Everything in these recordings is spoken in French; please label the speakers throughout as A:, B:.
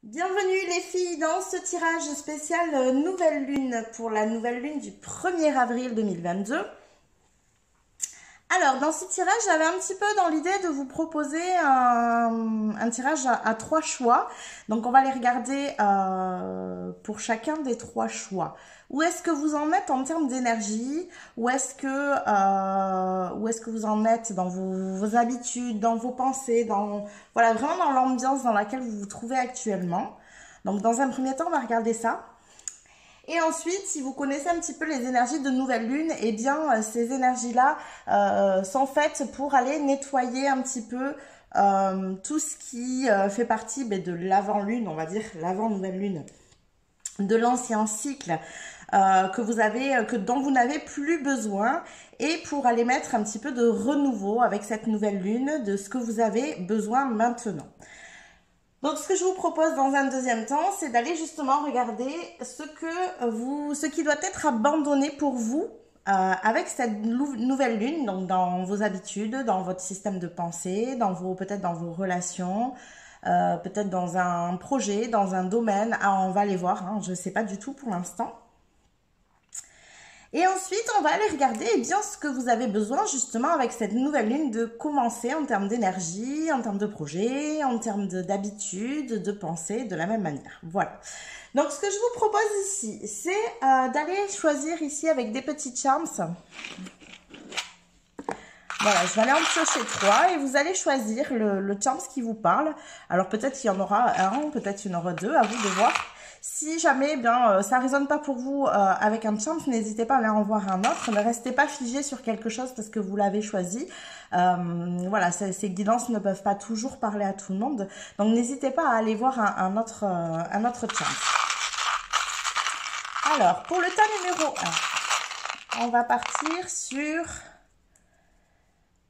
A: Bienvenue les filles dans ce tirage spécial Nouvelle Lune pour la Nouvelle Lune du 1er avril 2022. Alors dans ce tirage, j'avais un petit peu dans l'idée de vous proposer un tirage à 3 choix. Donc on va les regarder pour chacun des 3 choix. Où est-ce que vous en êtes en termes d'énergie? Où est-ce que vous en êtes dans vos habitudes, dans vos pensées, voilà, vraiment dans l'ambiance dans laquelle vous vous trouvez actuellement. Donc dans un premier temps, on va regarder ça. Et ensuite, si vous connaissez un petit peu les énergies de nouvelle lune, eh bien ces énergies-là sont faites pour aller nettoyer un petit peu tout ce qui fait partie de l'avant-lune, on va dire l'avant-nouvelle lune, de l'ancien cycle dont vous n'avez plus besoin, et pour aller mettre un petit peu de renouveau avec cette nouvelle lune de ce que vous avez besoin maintenant. Donc, ce que je vous propose dans un deuxième temps, c'est d'aller justement regarder ce qui doit être abandonné pour vous avec cette nouvelle lune, donc dans vos habitudes, dans votre système de pensée, peut-être dans vos relations, peut-être dans un projet, dans un domaine. Ah, on va aller voir, hein, je ne sais pas du tout pour l'instant. Et ensuite, on va aller regarder bien ce que vous avez besoin justement avec cette nouvelle lune de commencer en termes d'énergie, en termes de projet, en termes d'habitude, de pensée, de la même manière. Voilà. Donc, ce que je vous propose ici, c'est d'aller choisir ici avec des petits charms. Voilà, je vais aller en piocher 3 et vous allez choisir le charms qui vous parle. Alors, peut-être qu'il y en aura un, peut-être qu'il y en aura deux, à vous de voir. Si jamais ça ne résonne pas pour vous avec un charm, n'hésitez pas à aller en voir un autre. Ne restez pas figé sur quelque chose parce que vous l'avez choisi. Voilà, ces guidances ne peuvent pas toujours parler à tout le monde. Donc, n'hésitez pas à aller voir un autre charm. Alors, pour le tas numéro 1, on va partir sur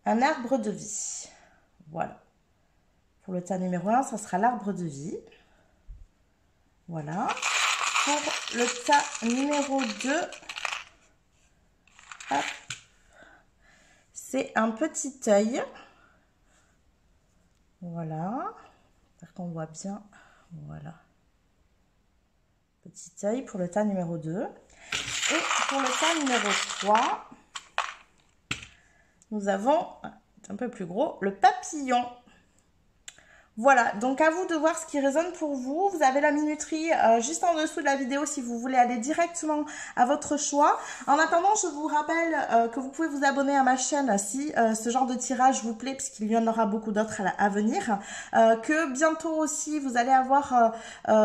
A: un arbre de vie. Voilà. Pour le tas numéro 1, ça sera l'arbre de vie. Voilà. Pour le tas numéro 2, c'est un petit œil. Voilà. J'espère qu'on voit bien. Voilà. Petit œil pour le tas numéro 2. Et pour le tas numéro 3, nous avons, un peu plus gros, le papillon. Voilà, donc à vous de voir ce qui résonne pour vous. Vous avez la minuterie juste en dessous de la vidéo si vous voulez aller directement à votre choix. En attendant, je vous rappelle que vous pouvez vous abonner à ma chaîne si ce genre de tirage vous plaît, puisqu'il y en aura beaucoup d'autres à venir. Que bientôt aussi, vous allez avoir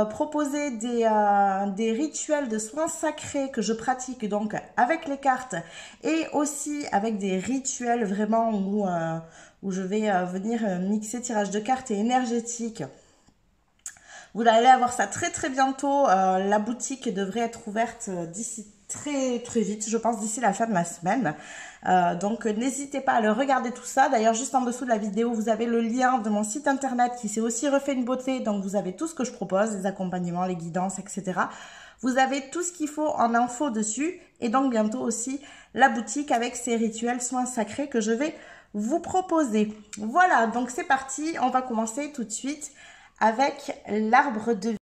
A: proposé des rituels de soins sacrés que je pratique donc avec les cartes et aussi avec des rituels vraiment où je vais venir mixer tirage de cartes et énergétique. Vous allez avoir ça très très bientôt. La boutique devrait être ouverte d'ici très très vite, je pense d'ici la fin de la semaine. Donc n'hésitez pas à le regarder tout ça. D'ailleurs, juste en dessous de la vidéo, vous avez le lien de mon site internet qui s'est aussi refait une beauté. Donc vous avez tout ce que je propose, les accompagnements, les guidances, etc. Vous avez tout ce qu'il faut en info dessus. Et donc bientôt aussi la boutique avec ces rituels soins sacrés que je vais vous proposer. Voilà, donc c'est parti. On va commencer tout de suite avec l'arbre de vie.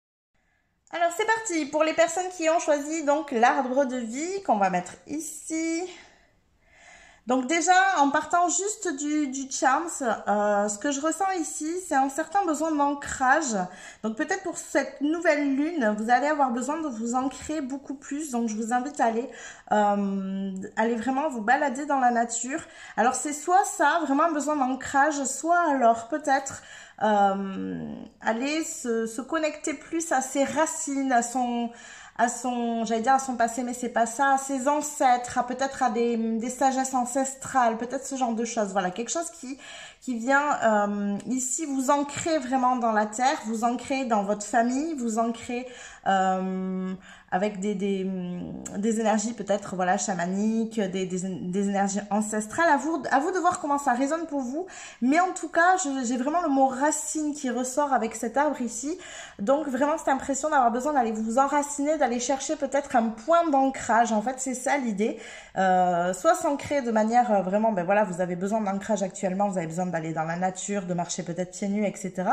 A: Alors c'est parti pour les personnes qui ont choisi donc l'arbre de vie qu'on va mettre ici. Donc déjà, en partant juste du charms, ce que je ressens ici, c'est un certain besoin d'ancrage. Donc peut-être pour cette nouvelle lune, vous allez avoir besoin de vous ancrer beaucoup plus. Donc je vous invite à aller vraiment vous balader dans la nature. Alors c'est soit ça, vraiment un besoin d'ancrage, soit alors peut-être aller se connecter plus à ses racines, j'allais dire à son passé, mais c'est pas ça, à ses ancêtres, peut-être à des sagesses ancestrales, peut-être ce genre de choses. Voilà, quelque chose qui vient ici vous ancrer vraiment dans la terre, vous ancrer dans votre famille, vous ancrer avec des énergies peut-être voilà chamaniques, des énergies ancestrales. À vous de voir comment ça résonne pour vous. Mais en tout cas, j'ai vraiment le mot racine qui ressort avec cet arbre ici. Donc vraiment cette impression d'avoir besoin d'aller vous enraciner, d'aller chercher peut-être un point d'ancrage. En fait, c'est ça l'idée. Soit s'ancrer de manière vraiment, ben voilà, vous avez besoin d'ancrage actuellement, vous avez besoin d'aller dans la nature, de marcher peut-être pieds nus, etc.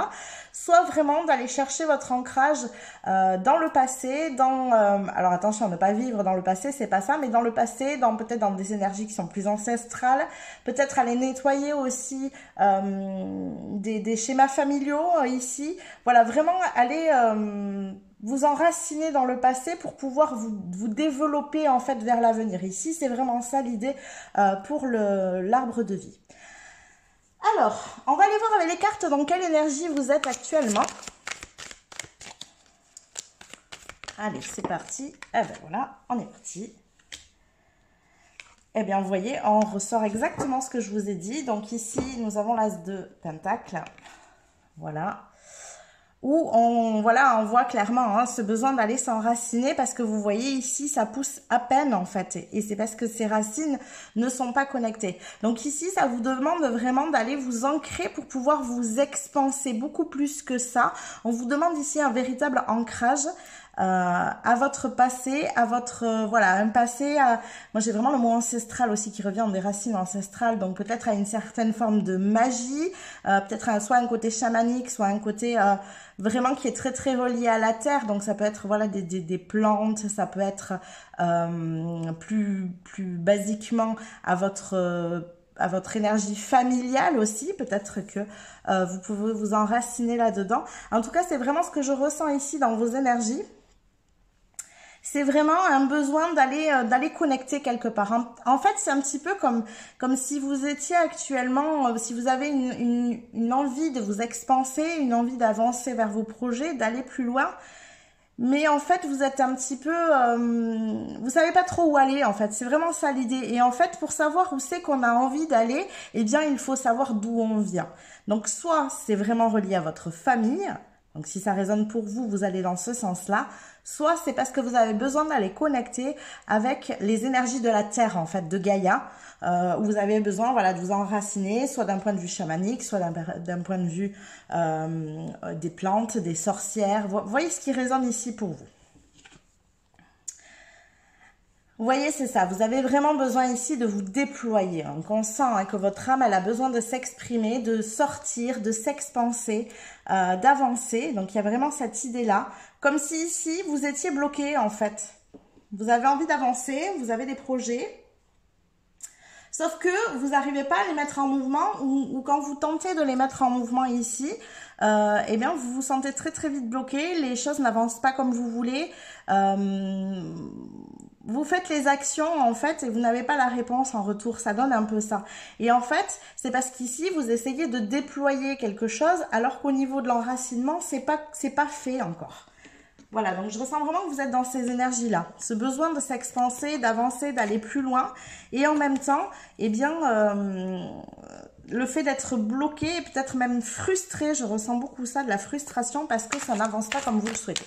A: Soit vraiment d'aller chercher votre ancrage dans le passé, alors attention, ne pas vivre dans le passé, c'est pas ça, mais dans le passé, peut-être dans des énergies qui sont plus ancestrales, peut-être aller nettoyer aussi des schémas familiaux ici. Voilà, vraiment aller vous enraciner dans le passé pour pouvoir vous développer en fait vers l'avenir. Ici, c'est vraiment ça l'idée pour l'arbre de vie. Alors, on va aller voir avec les cartes dans quelle énergie vous êtes actuellement. Allez, c'est parti. Eh ben voilà, on est parti. Eh bien, vous voyez, on ressort exactement ce que je vous ai dit. Donc ici, nous avons l'as de pentacle. Voilà. Où on voit clairement ce besoin d'aller s'enraciner parce que vous voyez ici, ça pousse à peine en fait. Et c'est parce que ces racines ne sont pas connectées. Donc ici, ça vous demande vraiment d'aller vous ancrer pour pouvoir vous expanser beaucoup plus que ça. On vous demande ici un véritable ancrage à votre passé, à votre un passé. Moi j'ai vraiment le mot ancestral aussi qui revient des racines ancestrales, donc peut-être à une certaine forme de magie, peut-être soit un côté chamanique, soit un côté vraiment qui est très très relié à la terre. Donc ça peut être des plantes, ça peut être plus basiquement à votre énergie familiale aussi, peut-être que vous pouvez vous enraciner là-dedans. En tout cas, c'est vraiment ce que je ressens ici dans vos énergies. C'est vraiment un besoin d'aller connecter quelque part. En fait, c'est un petit peu comme si vous étiez actuellement, si vous avez une envie de vous expanser, une envie d'avancer vers vos projets, d'aller plus loin. Mais en fait, vous êtes un petit peu, vous savez pas trop où aller en fait. C'est vraiment ça l'idée. Et en fait, pour savoir où c'est qu'on a envie d'aller, eh bien, il faut savoir d'où on vient. Donc, soit c'est vraiment relié à votre famille. Donc, si ça résonne pour vous, vous allez dans ce sens-là. Soit c'est parce que vous avez besoin d'aller connecter avec les énergies de la terre, en fait, de Gaïa, où vous avez besoin, de vous enraciner, soit d'un point de vue chamanique, soit d'un point de vue des plantes, des sorcières. Vous voyez ce qui résonne ici pour vous. Vous voyez, c'est ça. Vous avez vraiment besoin ici de vous déployer. Donc, on sent que votre âme, elle a besoin de s'exprimer, de sortir, de s'expanser, d'avancer. Donc, il y a vraiment cette idée-là. Comme si ici, vous étiez bloqué, en fait. Vous avez envie d'avancer, vous avez des projets. Sauf que vous n'arrivez pas à les mettre en mouvement ou quand vous tentez de les mettre en mouvement ici, eh bien, vous vous sentez très, très vite bloqué. Les choses n'avancent pas comme vous voulez. Vous faites les actions en fait et vous n'avez pas la réponse en retour, ça donne un peu ça. Et en fait, c'est parce qu'ici vous essayez de déployer quelque chose alors qu'au niveau de l'enracinement, c'est pas fait encore. Voilà, donc je ressens vraiment que vous êtes dans ces énergies-là, ce besoin de s'expanser, d'avancer, d'aller plus loin et en même temps, eh bien, le fait d'être bloqué et peut-être même frustré, je ressens beaucoup ça, de la frustration parce que ça n'avance pas comme vous le souhaitez.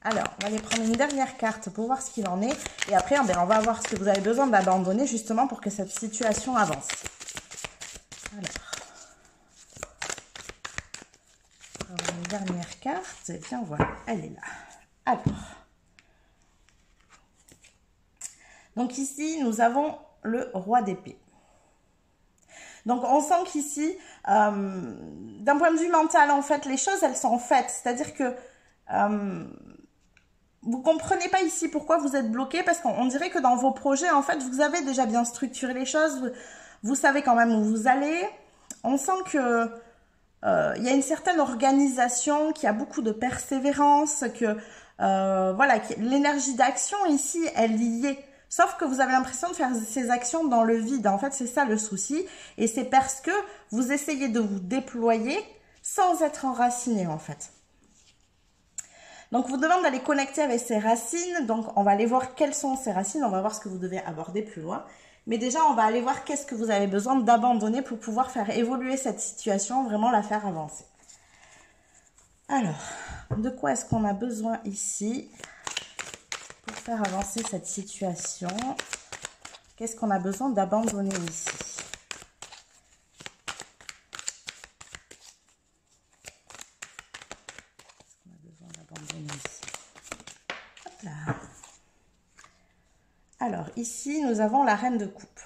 A: Alors, on va aller prendre une dernière carte pour voir ce qu'il en est. Et après, on va voir ce que vous avez besoin d'abandonner justement pour que cette situation avance. Alors, on va avoir une dernière carte. Et bien voilà, elle est là. Alors, donc ici, nous avons le roi d'épée. Donc, on sent qu'ici, d'un point de vue mental, en fait, les choses, elles sont faites. C'est-à-dire que... vous comprenez pas ici pourquoi vous êtes bloqué parce qu'on dirait que dans vos projets, en fait, vous avez déjà bien structuré les choses. Vous savez quand même où vous allez. On sent que il y a une certaine organisation, qu'il y a beaucoup de persévérance, que l'énergie d'action ici, elle y est. Sauf que vous avez l'impression de faire ces actions dans le vide. En fait, c'est ça le souci. Et c'est parce que vous essayez de vous déployer sans être enraciné, en fait. Donc, vous demande d'aller connecter avec ses racines. Donc, on va aller voir quelles sont ces racines. On va voir ce que vous devez aborder plus loin. Mais déjà, on va aller voir qu'est-ce que vous avez besoin d'abandonner pour pouvoir faire évoluer cette situation, vraiment la faire avancer. Alors, de quoi est-ce qu'on a besoin ici pour faire avancer cette situation? Qu'est-ce qu'on a besoin d'abandonner ici? Alors, ici, nous avons la reine de coupe.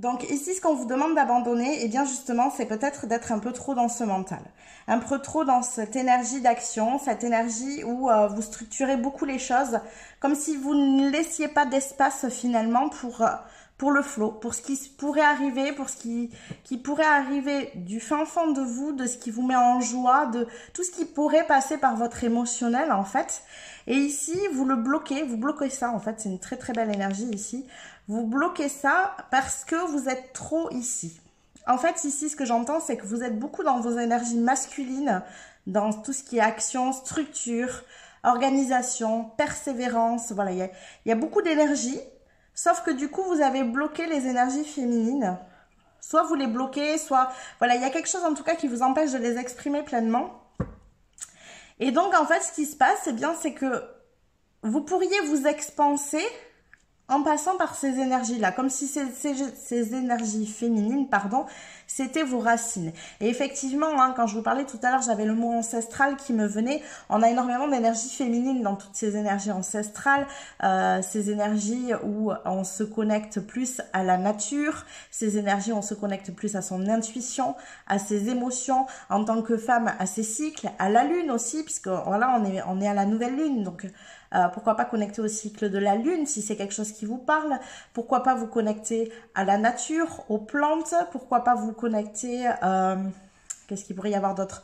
A: Donc ici, ce qu'on vous demande d'abandonner, eh bien justement, c'est peut-être d'être un peu trop dans ce mental. Un peu trop dans cette énergie d'action, cette énergie où vous structurez beaucoup les choses, comme si vous ne laissiez pas d'espace finalement pour le flow, pour ce qui pourrait arriver, pour ce qui pourrait arriver du fin fond de vous, de ce qui vous met en joie, de tout ce qui pourrait passer par votre émotionnel en fait. Et ici, vous bloquez ça en fait, c'est une très très belle énergie ici. Vous bloquez ça parce que vous êtes trop ici. En fait, ici, ce que j'entends, c'est que vous êtes beaucoup dans vos énergies masculines, dans tout ce qui est action, structure, organisation, persévérance. Voilà, il y a beaucoup d'énergie, sauf que du coup, vous avez bloqué les énergies féminines. Soit vous les bloquez, soit... Voilà, il y a quelque chose en tout cas qui vous empêche de les exprimer pleinement. Et donc, en fait, ce qui se passe, eh bien, c'est que vous pourriez vous expanser en passant par ces énergies-là, comme si ces énergies féminines, pardon, c'était vos racines. Et effectivement, hein, quand je vous parlais tout à l'heure, j'avais le mot ancestral qui me venait. On a énormément d'énergie féminine dans toutes ces énergies ancestrales, ces énergies où on se connecte plus à la nature, ces énergies où on se connecte plus à son intuition, à ses émotions, en tant que femme, à ses cycles, à la lune aussi, puisque voilà, on est à la nouvelle lune, donc... pourquoi pas connecter au cycle de la lune si c'est quelque chose qui vous parle, pourquoi pas vous connecter à la nature, aux plantes, pourquoi pas vous connecter, qu'est-ce qu'il pourrait y avoir d'autre,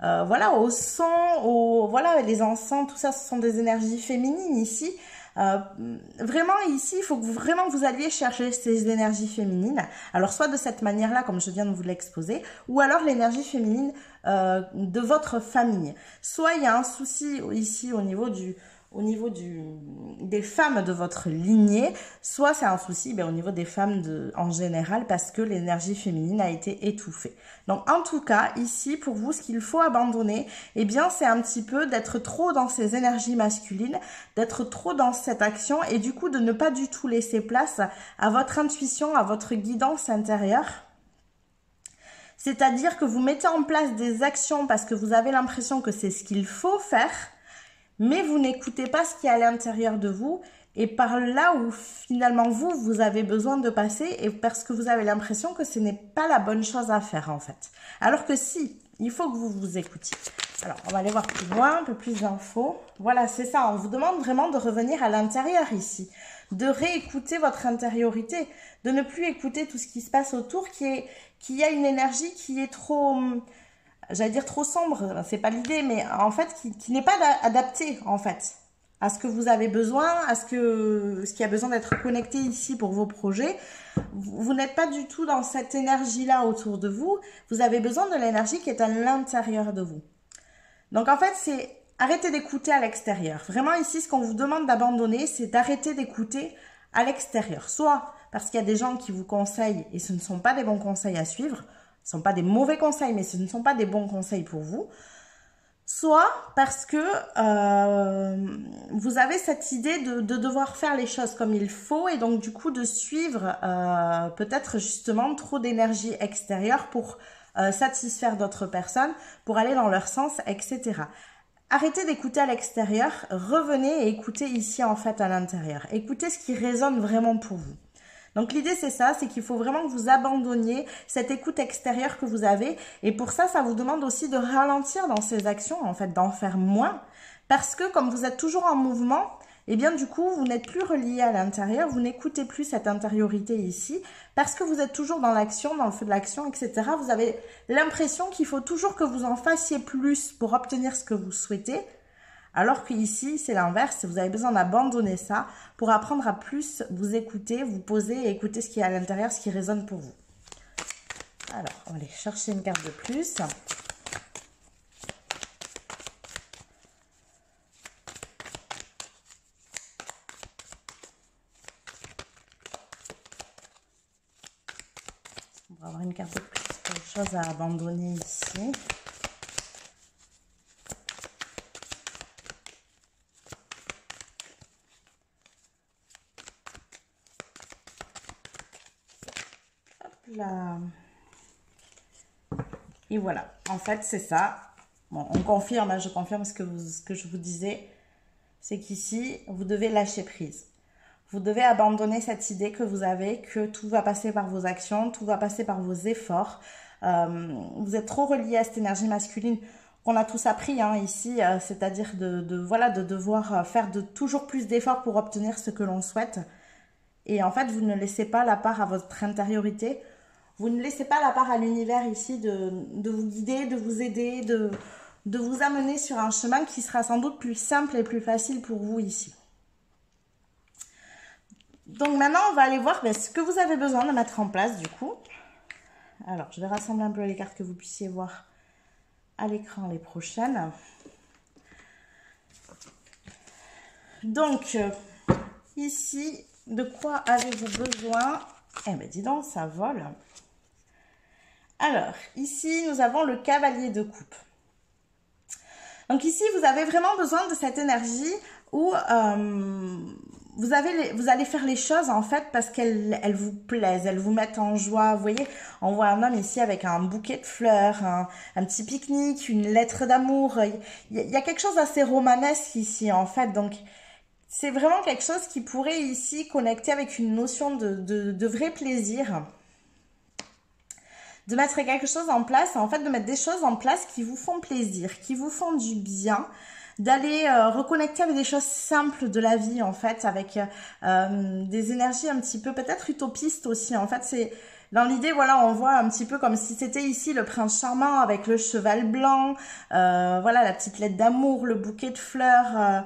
A: voilà, au son, voilà, les encens, tout ça, ce sont des énergies féminines ici. Vraiment ici, il faut que vraiment vous alliez chercher ces énergies féminines, alors soit de cette manière-là, comme je viens de vous l'exposer, ou alors l'énergie féminine de votre famille. Soit il y a un souci ici au niveau des femmes de votre lignée, soit c'est un souci au niveau des femmes en général parce que l'énergie féminine a été étouffée. Donc en tout cas, ici, pour vous, ce qu'il faut abandonner, eh bien c'est un petit peu d'être trop dans ces énergies masculines, d'être trop dans cette action et du coup de ne pas du tout laisser place à votre intuition, à votre guidance intérieure. C'est-à-dire que vous mettez en place des actions parce que vous avez l'impression que c'est ce qu'il faut faire, mais vous n'écoutez pas ce qui est à l'intérieur de vous et par là où finalement vous avez besoin de passer et parce que vous avez l'impression que ce n'est pas la bonne chose à faire en fait. Alors que si, il faut que vous vous écoutiez. Alors, on va aller voir plus loin, un peu plus d'infos. Voilà, c'est ça, on vous demande vraiment de revenir à l'intérieur ici, de réécouter votre intériorité, de ne plus écouter tout ce qui se passe autour qui a une énergie qui est trop... j'allais dire trop sombre, c'est pas l'idée, mais en fait, qui n'est pas adapté, en fait, à ce que vous avez besoin, à ce qui a besoin d'être connecté ici pour vos projets. Vous n'êtes pas du tout dans cette énergie-là autour de vous. Vous avez besoin de l'énergie qui est à l'intérieur de vous. Donc, en fait, c'est arrêter d'écouter à l'extérieur. Vraiment, ici, ce qu'on vous demande d'abandonner, c'est d'arrêter d'écouter à l'extérieur. Soit parce qu'il y a des gens qui vous conseillent et ce ne sont pas des bons conseils à suivre, ce ne sont pas des mauvais conseils, mais ce ne sont pas des bons conseils pour vous. Soit parce que vous avez cette idée de devoir faire les choses comme il faut et donc du coup de suivre peut-être justement trop d'énergie extérieure pour satisfaire d'autres personnes, pour aller dans leur sens, etc. Arrêtez d'écouter à l'extérieur, revenez et écoutez ici en fait à l'intérieur. Écoutez ce qui résonne vraiment pour vous. Donc l'idée c'est ça, c'est qu'il faut vraiment que vous abandonniez cette écoute extérieure que vous avez et pour ça, ça vous demande aussi de ralentir dans ces actions, en fait, d'en faire moins parce que comme vous êtes toujours en mouvement, eh bien du coup, vous n'êtes plus relié à l'intérieur, vous n'écoutez plus cette intériorité ici parce que vous êtes toujours dans l'action, dans le feu de l'action, etc. Vous avez l'impression qu'il faut toujours que vous en fassiez plus pour obtenir ce que vous souhaitez. Alors qu'ici, c'est l'inverse, vous avez besoin d'abandonner ça pour apprendre à plus vous écouter, vous poser et écouter ce qui est à l'intérieur, ce qui résonne pour vous. Alors, on va aller chercher une carte de plus. On va avoir une carte de plus pour les choses à abandonner ici. Là. Et voilà, en fait c'est ça. Bon, on confirme, hein, je confirme ce que je vous disais, c'est qu'ici vous devez lâcher prise. Vous devez abandonner cette idée que vous avez, que tout va passer par vos actions, tout va passer par vos efforts. Vous êtes trop relié à cette énergie masculine qu'on a tous appris hein, ici, c'est-à-dire voilà, de devoir faire toujours plus d'efforts pour obtenir ce que l'on souhaite. Et en fait, vous ne laissez pas la part à votre intériorité. Vous ne laissez pas la part à l'univers ici de vous guider, de vous aider, de vous amener sur un chemin qui sera sans doute plus simple et plus facile pour vous ici. Donc maintenant, on va aller voir ce que vous avez besoin de mettre en place du coup. Alors, je vais rassembler un peu les cartes que vous puissiez voir à l'écran les prochaines. Donc, ici, de quoi avez-vous besoin? Eh bien, dis donc, ça vole. Alors, ici, nous avons le cavalier de coupe. Donc ici, vous avez vraiment besoin de cette énergie où vous allez faire les choses en fait parce qu'elles vous plaisent, elles vous mettent en joie. Vous voyez, on voit un homme ici avec un bouquet de fleurs, un petit pique-nique, une lettre d'amour. Il y a quelque chose d'assez romanesque ici en fait. Donc c'est vraiment quelque chose qui pourrait ici connecter avec une notion de vrai plaisir. De mettre quelque chose en place, en fait de mettre des choses en place qui vous font plaisir, qui vous font du bien, d'aller reconnecter avec des choses simples de la vie en fait, avec des énergies un petit peu peut-être utopistes aussi. En fait c'est dans l'idée, voilà, on voit un petit peu comme si c'était ici le prince charmant avec le cheval blanc, voilà la petite lettre d'amour, le bouquet de fleurs.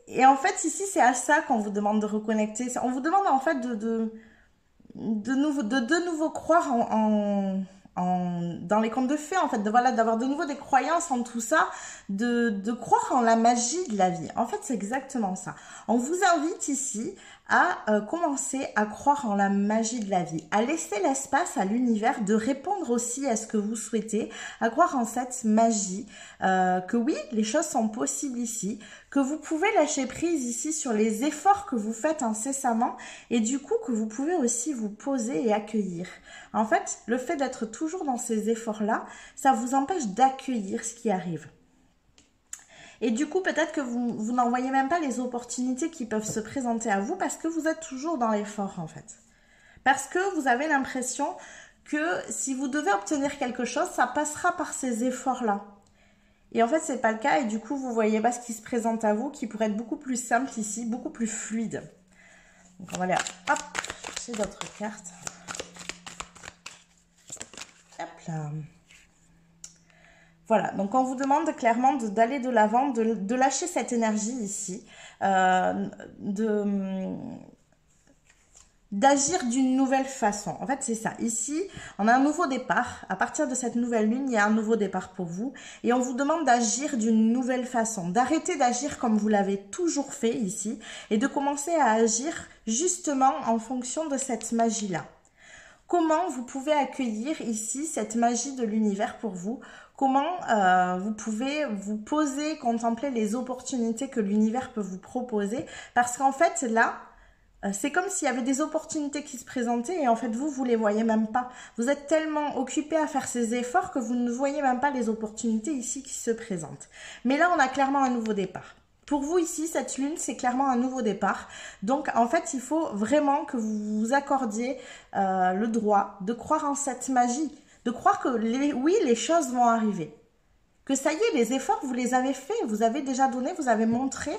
A: Et en fait ici c'est à ça qu'on vous demande de reconnecter. On vous demande en fait de nouveau croire dans les contes de fées, en fait, voilà, d'avoir de nouveau des croyances en tout ça, de croire en la magie de la vie. En fait, c'est exactement ça. On vous invite ici à commencer à croire en la magie de la vie, à laisser l'espace à l'univers de répondre aussi à ce que vous souhaitez, à croire en cette magie, que oui, les choses sont possibles ici, que vous pouvez lâcher prise ici sur les efforts que vous faites incessamment et du coup que vous pouvez aussi vous poser et accueillir. En fait, le fait d'être toujours dans ces efforts-là, ça vous empêche d'accueillir ce qui arrive. Et du coup, peut-être que vous n'en voyez même pas les opportunités qui peuvent se présenter à vous parce que vous êtes toujours dans l'effort en fait. Parce que vous avez l'impression que si vous devez obtenir quelque chose, ça passera par ces efforts-là. Et en fait, c'est pas le cas et du coup, vous voyez pas ce qui se présente à vous qui pourrait être beaucoup plus simple ici, beaucoup plus fluide. Donc, on va aller, hop, chercher d'autres cartes. Hop là. Voilà, donc on vous demande clairement d'aller de l'avant, de lâcher cette énergie ici, d'agir d'une nouvelle façon. En fait, c'est ça. Ici, on a un nouveau départ. À partir de cette nouvelle lune, il y a un nouveau départ pour vous. Et on vous demande d'agir d'une nouvelle façon, d'arrêter d'agir comme vous l'avez toujours fait ici et de commencer à agir justement en fonction de cette magie-là. Comment vous pouvez accueillir ici cette magie de l'univers pour vous? Comment vous pouvez vous poser, contempler les opportunités que l'univers peut vous proposer? Parce qu'en fait, là, c'est comme s'il y avait des opportunités qui se présentaient et en fait, vous les voyez même pas. Vous êtes tellement occupé à faire ces efforts que vous ne voyez même pas les opportunités ici qui se présentent. Mais là, on a clairement un nouveau départ. Pour vous ici, cette lune, c'est clairement un nouveau départ. Donc, en fait, il faut vraiment que vous vous accordiez le droit de croire en cette magie, de croire que oui, les choses vont arriver. Que ça y est, les efforts, vous les avez faits, vous avez déjà donné, vous avez montré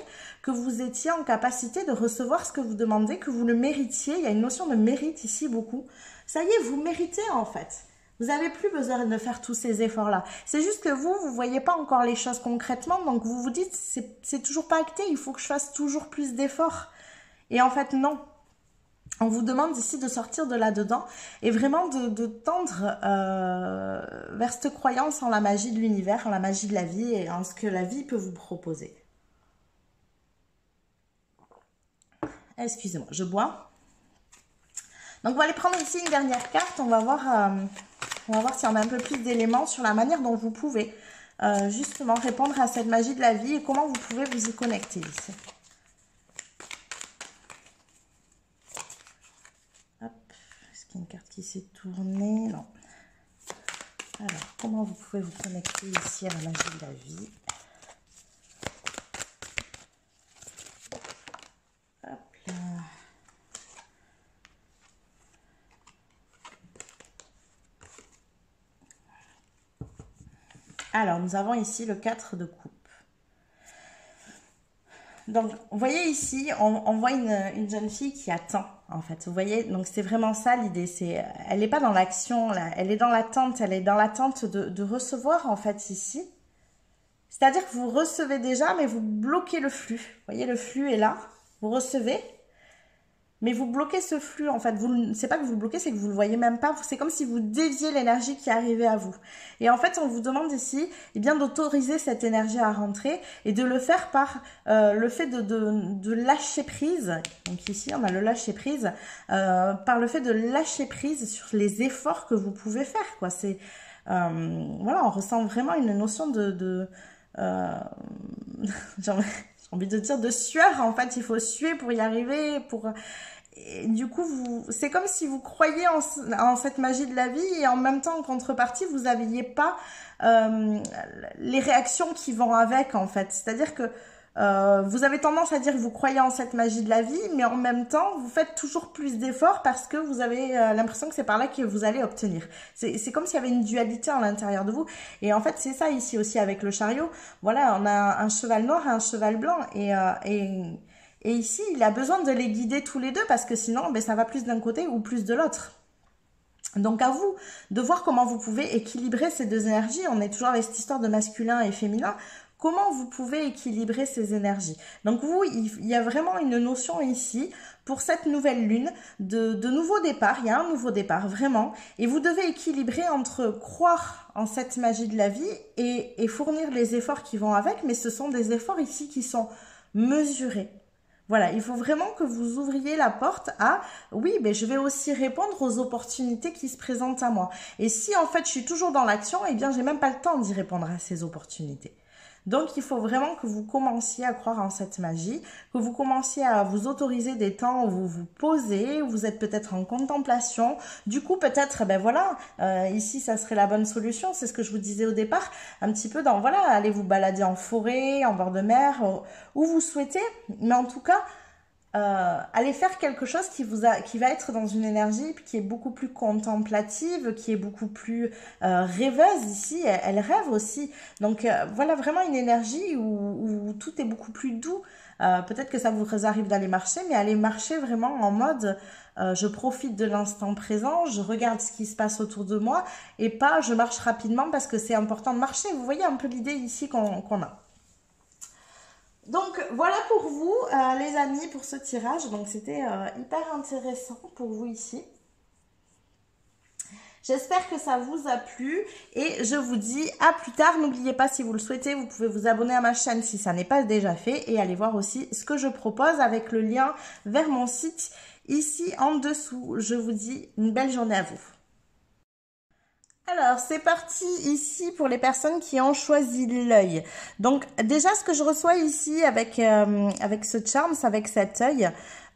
A: que vous étiez en capacité de recevoir ce que vous demandez, que vous le méritiez. Il y a une notion de mérite ici beaucoup. Ça y est, vous méritez en fait. Vous n'avez plus besoin de faire tous ces efforts-là. C'est juste que vous ne voyez pas encore les choses concrètement, donc vous vous dites, c'est toujours pas acté, il faut que je fasse toujours plus d'efforts. Et en fait, non. On vous demande ici de sortir de là-dedans et vraiment de tendre vers cette croyance en la magie de l'univers, en la magie de la vie et en ce que la vie peut vous proposer. Excusez-moi, je bois. Donc, on va aller prendre ici une dernière carte. On va voir si on a un peu plus d'éléments sur la manière dont vous pouvez justement répondre à cette magie de la vie et comment vous pouvez vous y connecter ici. Hop, est-ce qu'il y a une carte qui s'est tournée? Non. Alors, comment vous pouvez vous connecter ici à la magie de la vie? Hop là. Alors, nous avons ici le 4 de coupe. Donc, vous voyez ici, on voit une jeune fille qui attend, en fait. Vous voyez, donc c'est vraiment ça l'idée. Elle n'est pas dans l'action, là. Elle est dans l'attente. Elle est dans l'attente de recevoir, en fait, ici. C'est-à-dire que vous recevez déjà, mais vous bloquez le flux. Vous voyez, le flux est là. Vous recevez, mais vous bloquez ce flux, en fait. C'est pas que vous le bloquez, c'est que vous le voyez même pas. C'est comme si vous déviez l'énergie qui arrivait à vous. Et en fait, on vous demande ici, eh bien, d'autoriser cette énergie à rentrer et de le faire par le fait de lâcher prise. Donc ici, on a le lâcher prise. Par le fait de lâcher prise sur les efforts que vous pouvez faire, quoi. C'est, voilà, on ressent vraiment une notion j'ai envie de dire de sueur, en fait. Il faut suer pour y arriver, Et du coup, c'est comme si vous croyiez en cette magie de la vie et en même temps, en contrepartie, vous n'aviez pas les réactions qui vont avec, en fait. C'est-à-dire que vous avez tendance à dire que vous croyez en cette magie de la vie, mais en même temps, vous faites toujours plus d'efforts parce que vous avez l'impression que c'est par là que vous allez obtenir. C'est comme s'il y avait une dualité à l'intérieur de vous. Et en fait, c'est ça ici aussi avec le chariot. Voilà, on a un cheval noir et un cheval blanc. Et ici, il a besoin de les guider tous les deux parce que sinon, ben, ça va plus d'un côté ou plus de l'autre. Donc à vous de voir comment vous pouvez équilibrer ces deux énergies. On est toujours avec cette histoire de masculin et féminin. Comment vous pouvez équilibrer ces énergies? Donc vous, il y a vraiment une notion ici pour cette nouvelle lune de nouveau départ. Il y a un nouveau départ, vraiment. Et vous devez équilibrer entre croire en cette magie de la vie et fournir les efforts qui vont avec. Mais ce sont des efforts ici qui sont mesurés. Voilà, il faut vraiment que vous ouvriez la porte à « oui, mais je vais aussi répondre aux opportunités qui se présentent à moi ». Et si en fait je suis toujours dans l'action, eh bien j'ai même pas le temps d'y répondre à ces opportunités. Donc, il faut vraiment que vous commenciez à croire en cette magie, que vous commenciez à vous autoriser des temps où vous vous posez, où vous êtes peut-être en contemplation. Du coup, peut-être, ben voilà, ici, ça serait la bonne solution. C'est ce que je vous disais au départ, un petit peu dans, voilà, allez vous balader en forêt, en bord de mer, où vous souhaitez. Mais en tout cas, allez faire quelque chose qui va être dans une énergie qui est beaucoup plus contemplative, qui est beaucoup plus rêveuse ici. Elle rêve aussi. Donc voilà vraiment une énergie où tout est beaucoup plus doux. Peut-être que ça vous arrive d'aller marcher, mais allez marcher vraiment en mode je profite de l'instant présent, je regarde ce qui se passe autour de moi et pas je marche rapidement parce que c'est important de marcher. Vous voyez un peu l'idée ici qu'on a. Donc voilà pour vous les amis pour ce tirage, donc c'était hyper intéressant pour vous ici. J'espère que ça vous a plu et je vous dis à plus tard. N'oubliez pas, si vous le souhaitez, vous pouvez vous abonner à ma chaîne si ça n'est pas déjà fait et aller voir aussi ce que je propose avec le lien vers mon site ici en dessous. Je vous dis une belle journée à vous. Alors, c'est parti ici pour les personnes qui ont choisi l'œil. Donc, déjà, ce que je reçois ici avec ce charme, avec cet œil,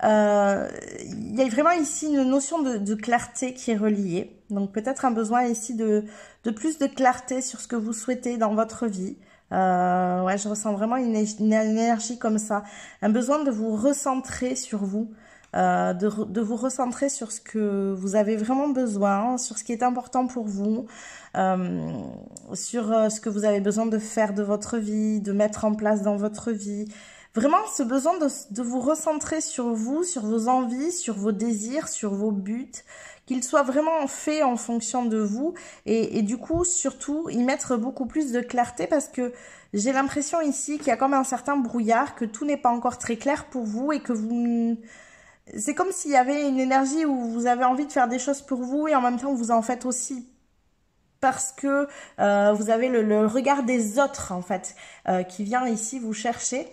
A: il y a vraiment ici une notion de clarté qui est reliée. Donc, peut-être un besoin ici de plus de clarté sur ce que vous souhaitez dans votre vie. Ouais, je ressens vraiment une énergie comme ça. Un besoin de vous recentrer sur vous. De vous recentrer sur ce que vous avez vraiment besoin, sur ce qui est important pour vous, sur ce que vous avez besoin de faire de votre vie, de mettre en place dans votre vie. Vraiment, ce besoin de vous recentrer sur vous, sur vos envies, sur vos désirs, sur vos buts, qu'ils soient vraiment faits en fonction de vous et du coup, surtout, y mettre beaucoup plus de clarté parce que j'ai l'impression ici qu'il y a comme un certain brouillard, que tout n'est pas encore très clair pour vous et que vous... C'est comme s'il y avait une énergie où vous avez envie de faire des choses pour vous et en même temps vous en faites aussi parce que vous avez le regard des autres en fait qui vient ici vous chercher,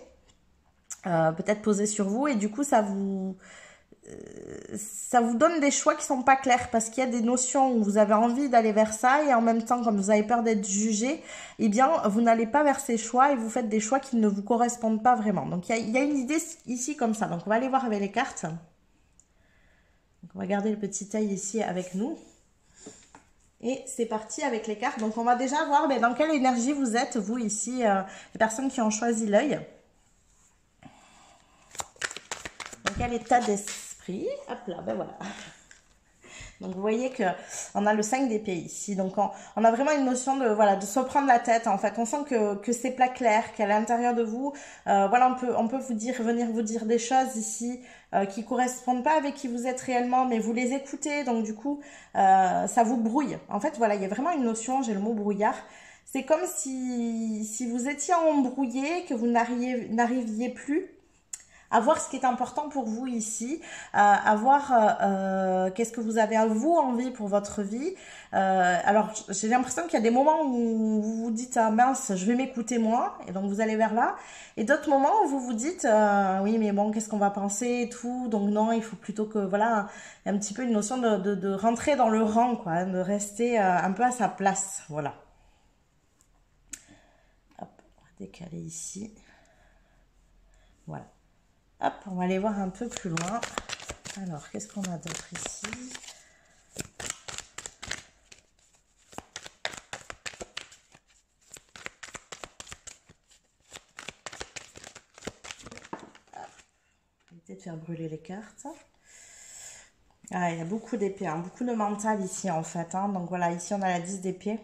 A: peut-être poser sur vous et du coup ça vous donne des choix qui sont pas clairs parce qu'il y a des notions où vous avez envie d'aller vers ça et en même temps comme vous avez peur d'être jugé, eh bien vous n'allez pas vers ces choix et vous faites des choix qui ne vous correspondent pas vraiment. Donc il y a une idée ici comme ça. Donc on va aller voir avec les cartes. Donc, on va garder le petit œil ici avec nous. Et c'est parti avec les cartes. Donc on va déjà voir dans quelle énergie vous êtes, vous ici, les personnes qui ont choisi l'œil. Dans quel état d'esprit. Hop là, ben voilà. Donc vous voyez que on a le 5 d'épée ici. Donc on a vraiment une notion de voilà de se prendre la tête en fait. On sent que c'est pas clair, qu'à l'intérieur de vous, voilà on peut vous dire venir vous dire des choses ici qui correspondent pas avec qui vous êtes réellement, mais vous les écoutez. Donc du coup ça vous brouille. En fait voilà il y a vraiment une notion. J'ai le mot brouillard. C'est comme si vous étiez embrouillé, que vous n'arriviez plus à voir ce qui est important pour vous ici, à voir qu'est-ce que vous avez à vous envie pour votre vie. Alors j'ai l'impression qu'il y a des moments où vous vous dites ah mince je vais m'écouter moi et donc vous allez vers là, et d'autres moments où vous vous dites oui mais bon qu'est-ce qu'on va penser et tout, donc non il faut plutôt que voilà il y a un petit peu une notion de rentrer dans le rang quoi, hein, de rester un peu à sa place, voilà. Hop, on va décaler ici, voilà. Hop, on va aller voir un peu plus loin. Alors, qu'est-ce qu'on a d'autre ici? Éviter de faire brûler les cartes. Ah, il y a beaucoup d'épées, hein, beaucoup de mental ici en fait. Hein. Donc voilà, ici on a la 10 d'épée.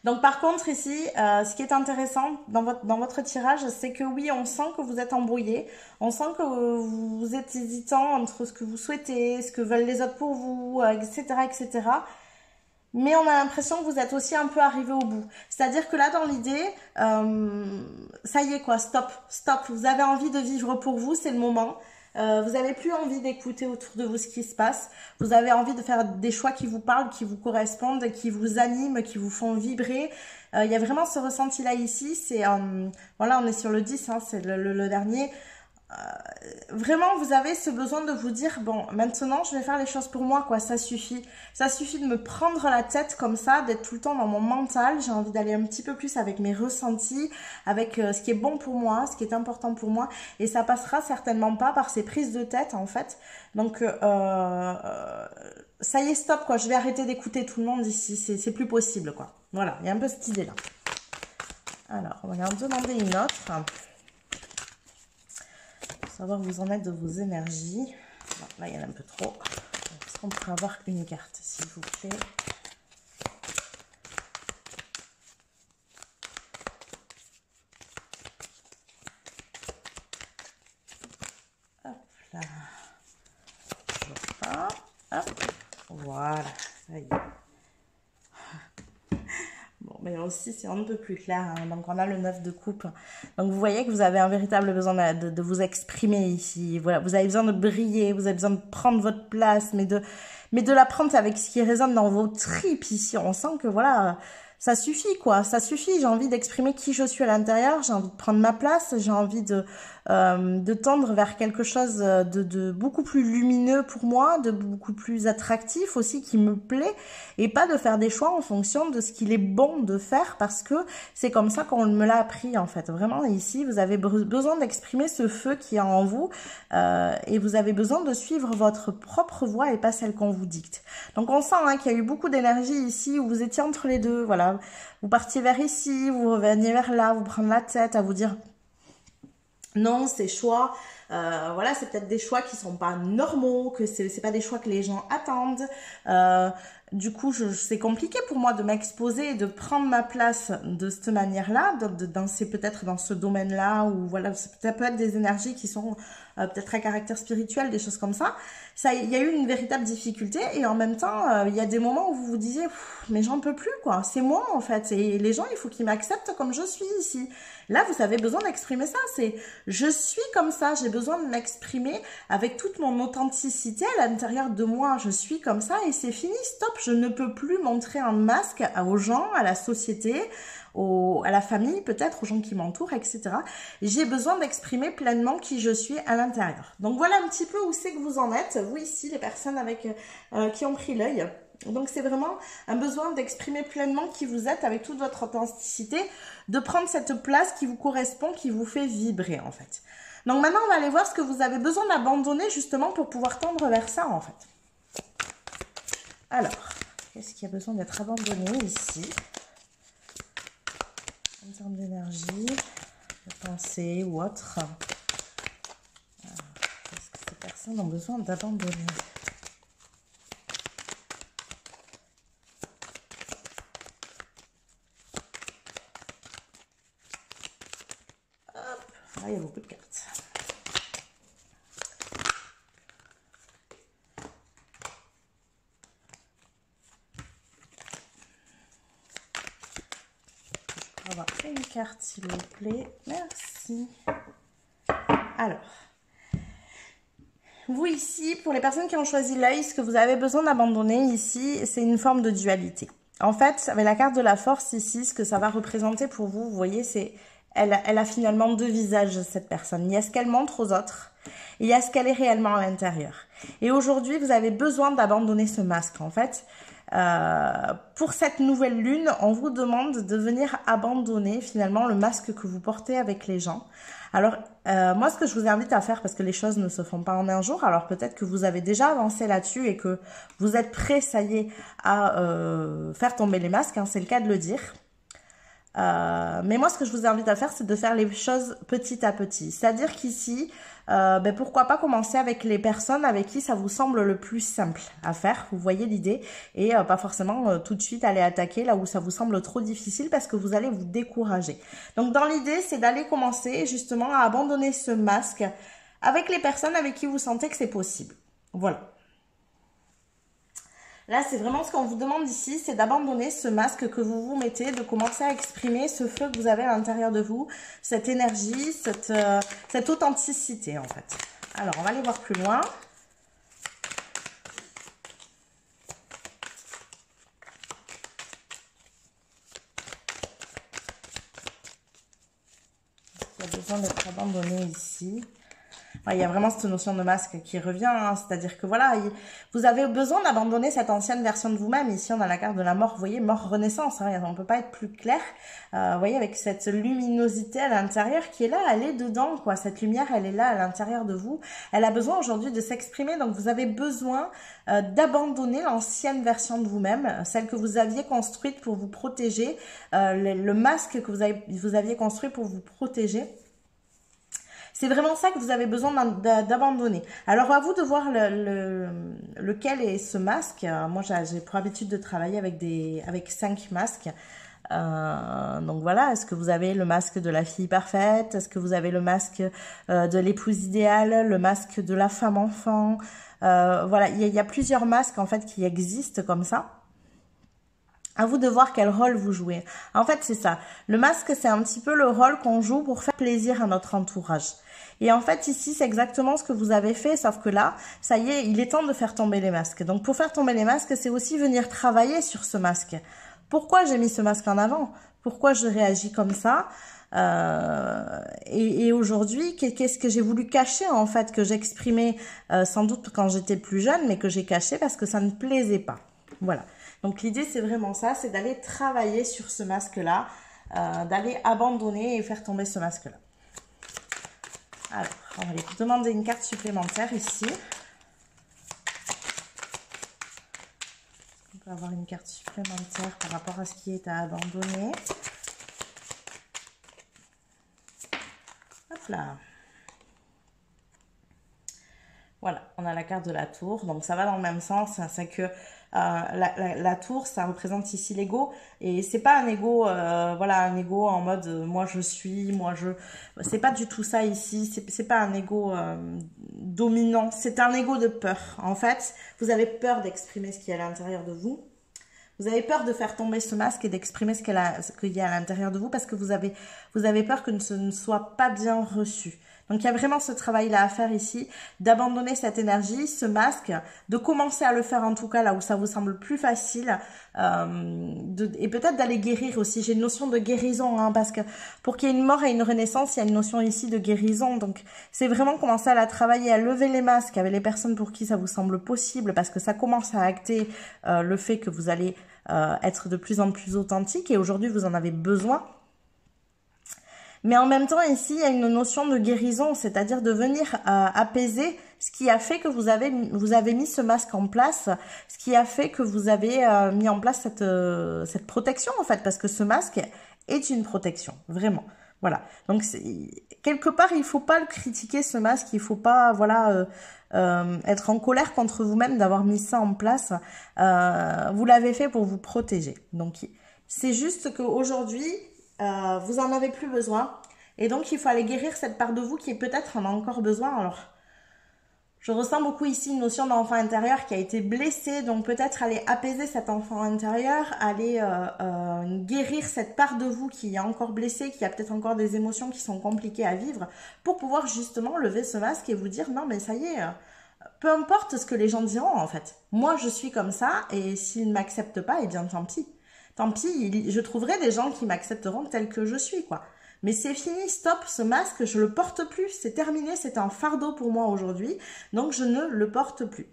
A: Donc par contre ici, ce qui est intéressant dans votre tirage, c'est que oui, on sent que vous êtes embrouillé, on sent que vous êtes hésitant entre ce que vous souhaitez, ce que veulent les autres pour vous, etc., etc. Mais on a l'impression que vous êtes aussi un peu arrivé au bout. C'est-à-dire que là, dans l'idée, ça y est quoi, stop, stop. Vous avez envie de vivre pour vous, c'est le moment. Vous n'avez plus envie d'écouter autour de vous ce qui se passe. Vous avez envie de faire des choix qui vous parlent, qui vous correspondent, qui vous animent, qui vous font vibrer. Il y a vraiment ce ressenti-là ici. C'est voilà, on est sur le 10, hein, c'est le dernier. Vraiment vous avez ce besoin de vous dire bon maintenant je vais faire les choses pour moi quoi, ça suffit de me prendre la tête comme ça, d'être tout le temps dans mon mental. J'ai envie d'aller un petit peu plus avec mes ressentis, avec ce qui est bon pour moi, ce qui est important pour moi, et ça passera certainement pas par ces prises de tête en fait. Donc ça y est, stop quoi, je vais arrêter d'écouter tout le monde ici, c'est plus possible quoi. Voilà, il y a un peu cette idée là. Alors on va en demander une autre. Savoir où vous en êtes de vos énergies. Bon, là, il y en a un peu trop. Est-ce qu'on pourrait avoir une carte, s'il vous plaît? Hop là. Toujours pas. Hop. Voilà. Ça y est. Bon, mais aussi, c'est un peu plus clair. Hein. Donc, on a le 9 de coupe. Donc, vous voyez que vous avez un véritable besoin de vous exprimer ici. Voilà, vous avez besoin de briller, vous avez besoin de prendre votre place, mais de la prendre avec ce qui résonne dans vos tripes ici. On sent que, voilà, ça suffit, quoi. Ça suffit. J'ai envie d'exprimer qui je suis à l'intérieur. J'ai envie de prendre ma place. J'ai envie de tendre vers quelque chose de beaucoup plus lumineux pour moi, de beaucoup plus attractif aussi, qui me plaît, et pas de faire des choix en fonction de ce qu'il est bon de faire, parce que c'est comme ça qu'on me l'a appris en fait. Vraiment ici, vous avez besoin d'exprimer ce feu qui est en vous, et vous avez besoin de suivre votre propre voie et pas celle qu'on vous dicte. Donc on sent hein, qu'il y a eu beaucoup d'énergie ici, où vous étiez entre les deux, voilà. Vous partiez vers ici, vous reveniez vers là, vous prendre la tête, à vous dire non, ces choix, voilà, c'est peut-être des choix qui sont pas normaux, que c'est pas des choix que les gens attendent. Du coup, c'est compliqué pour moi de m'exposer et de prendre ma place de cette manière-là, peut-être dans ce domaine-là, ou voilà, ça peut être des énergies qui sont peut-être à caractère spirituel, des choses comme ça. Il y a eu une véritable difficulté, et en même temps, il y a des moments où vous vous disiez, mais j'en peux plus, quoi. C'est moi, en fait, et les gens, il faut qu'ils m'acceptent comme je suis ici. Là, vous avez besoin d'exprimer ça, c'est je suis comme ça, j'ai besoin de m'exprimer avec toute mon authenticité à l'intérieur de moi, je suis comme ça et c'est fini, stop, je ne peux plus montrer un masque aux gens, à la société, à la famille peut-être, aux gens qui m'entourent, etc. J'ai besoin d'exprimer pleinement qui je suis à l'intérieur. Donc voilà un petit peu où c'est que vous en êtes, vous ici, les personnes qui ont pris l'œil. Donc c'est vraiment un besoin d'exprimer pleinement qui vous êtes avec toute votre authenticité, de prendre cette place qui vous correspond, qui vous fait vibrer en fait. Donc maintenant on va aller voir ce que vous avez besoin d'abandonner justement pour pouvoir tendre vers ça en fait. Alors, qu'est-ce qui a besoin d'être abandonné ici? En termes d'énergie, de pensée ou autre. Qu'est-ce que ces personnes ont besoin d'abandonner? Là, il y a beaucoup de cartes. Je peux avoir une carte, s'il vous plaît. Merci. Alors, vous ici, pour les personnes qui ont choisi l'œil, ce que vous avez besoin d'abandonner ici, c'est une forme de dualité. En fait, avec la carte de la force ici, ce que ça va représenter pour vous, vous voyez, c'est elle a finalement deux visages, cette personne. Il y a ce qu'elle montre aux autres, et il y a ce qu'elle est réellement à l'intérieur. Et aujourd'hui, vous avez besoin d'abandonner ce masque. En fait, pour cette nouvelle lune, on vous demande de venir abandonner finalement le masque que vous portez avec les gens. Alors, moi, ce que je vous invite à faire, parce que les choses ne se font pas en un jour, alors peut-être que vous avez déjà avancé là-dessus et que vous êtes prêts, ça y est, à faire tomber les masques, hein, c'est le cas de le dire. Mais moi, ce que je vous invite à faire, c'est de faire les choses petit à petit. C'est-à-dire qu'ici, pourquoi pas commencer avec les personnes avec qui ça vous semble le plus simple à faire. Vous voyez l'idée. Et pas forcément tout de suite aller attaquer là où ça vous semble trop difficile parce que vous allez vous décourager. Donc, dans l'idée, c'est d'aller commencer justement à abandonner ce masque avec les personnes avec qui vous sentez que c'est possible. Voilà. Là, c'est vraiment ce qu'on vous demande ici, c'est d'abandonner ce masque que vous vous mettez, de commencer à exprimer ce feu que vous avez à l'intérieur de vous, cette énergie, cette authenticité en fait. Alors, on va aller voir plus loin. Il y a besoin d'être abandonné ici. Il y a vraiment cette notion de masque qui revient, hein, c'est-à-dire que voilà, vous avez besoin d'abandonner cette ancienne version de vous-même. Ici, on a la carte de la mort, vous voyez, mort renaissance, hein, on ne peut pas être plus clair. Vous voyez, avec cette luminosité à l'intérieur qui est là, elle est dedans, quoi. Cette lumière, elle est là à l'intérieur de vous. Elle a besoin aujourd'hui de s'exprimer, donc vous avez besoin d'abandonner l'ancienne version de vous-même, celle que vous aviez construite pour vous protéger, le masque que vous aviez construit pour vous protéger. C'est vraiment ça que vous avez besoin d'abandonner. Alors, à vous de voir lequel est ce masque. Moi, j'ai pour habitude de travailler avec 5 masques. Donc voilà, est-ce que vous avez le masque de la fille parfaite? Est-ce que vous avez le masque de l'épouse idéale? Le masque de la femme enfant? Voilà, il y a plusieurs masques en fait qui existent comme ça. À vous de voir quel rôle vous jouez. En fait, c'est ça. Le masque, c'est un petit peu le rôle qu'on joue pour faire plaisir à notre entourage. Et en fait, ici, c'est exactement ce que vous avez fait, sauf que là, ça y est, il est temps de faire tomber les masques. Donc, pour faire tomber les masques, c'est aussi venir travailler sur ce masque. Pourquoi j'ai mis ce masque en avant? Pourquoi je réagis comme ça? Et aujourd'hui, qu'est-ce que j'ai voulu cacher, en fait, que j'exprimais sans doute quand j'étais plus jeune, mais que j'ai caché parce que ça ne plaisait pas. Voilà. Donc, l'idée, c'est vraiment ça, c'est d'aller travailler sur ce masque-là, d'aller abandonner et faire tomber ce masque-là. Alors, on va aller demander une carte supplémentaire ici. On peut avoir une carte supplémentaire par rapport à ce qui est à abandonner. Hop là. Voilà, on a la carte de la tour, donc ça va dans le même sens, c'est que la tour, ça représente ici l'ego, et c'est pas un ego, voilà, un ego en mode moi je suis, moi je, c'est pas du tout ça ici, c'est pas un ego dominant, c'est un ego de peur. En fait, vous avez peur d'exprimer ce qu'il y a à l'intérieur de vous. Vous avez peur de faire tomber ce masque et d'exprimer ce qu'il y a à l'intérieur de vous parce que vous avez peur que ce ne soit pas bien reçu. Donc, il y a vraiment ce travail-là à faire ici, d'abandonner cette énergie, ce masque, de commencer à le faire en tout cas là où ça vous semble plus facile et peut-être d'aller guérir aussi. J'ai une notion de guérison hein, parce que pour qu'il y ait une mort et une renaissance, il y a une notion ici de guérison. Donc, c'est vraiment commencer à la travailler, à lever les masques avec les personnes pour qui ça vous semble possible parce que ça commence à acter le fait que vous allez être de plus en plus authentique et aujourd'hui, vous en avez besoin. Mais en même temps, ici, il y a une notion de guérison, c'est-à-dire de venir apaiser ce qui a fait que vous avez mis ce masque en place, ce qui a fait que vous avez mis en place cette protection, en fait, parce que ce masque est une protection, vraiment. Voilà. Donc, quelque part, il faut pas le critiquer, ce masque, il faut pas, voilà, être en colère contre vous-même d'avoir mis ça en place. Vous l'avez fait pour vous protéger. Donc, c'est juste qu'aujourd'hui, vous en avez plus besoin Et donc, il faut aller guérir cette part de vous qui peut-être en a encore besoin. Alors, je ressens beaucoup ici une notion d'enfant intérieur qui a été blessé. Donc, peut-être aller apaiser cet enfant intérieur, aller guérir cette part de vous qui est encore blessée, qui a peut-être encore des émotions qui sont compliquées à vivre, pour pouvoir justement lever ce masque et vous dire, non, mais ça y est, peu importe ce que les gens diront, en fait. Moi, je suis comme ça, et s'ils ne m'acceptent pas, eh bien, tant pis. Tant pis, je trouverai des gens qui m'accepteront tel que je suis, quoi. Mais c'est fini, stop, ce masque, je le porte plus, c'est terminé, c'est un fardeau pour moi aujourd'hui, donc je ne le porte plus.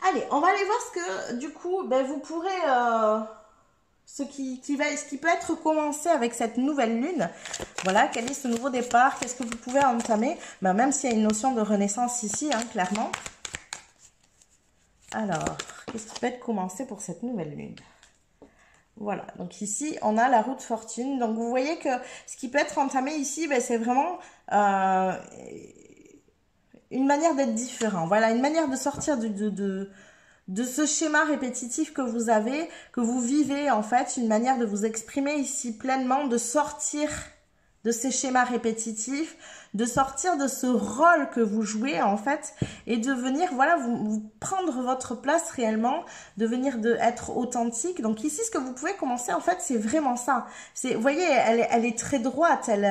A: Allez, on va aller voir ce que, du coup, ben, vous pourrez, ce qui peut être commencé avec cette nouvelle lune. Voilà, quel est ce nouveau départ, qu'est-ce que vous pouvez entamer, ben, même s'il y a une notion de renaissance ici, hein, clairement. Alors, qu'est-ce qui peut être commencé pour cette nouvelle lune ? Voilà, donc ici, on a la roue de fortune. Donc, vous voyez que ce qui peut être entamé ici, ben, c'est vraiment une manière d'être différent. Voilà, une manière de sortir de ce schéma répétitif que vous avez, que vous vivez, en fait. Une manière de vous exprimer ici pleinement, de sortir de ces schémas répétitifs, de sortir de ce rôle que vous jouez en fait et de venir voilà vous prendre votre place réellement, de venir être authentique. Donc ici ce que vous pouvez commencer en fait c'est vraiment ça. C'est vous voyez elle est très droite, elle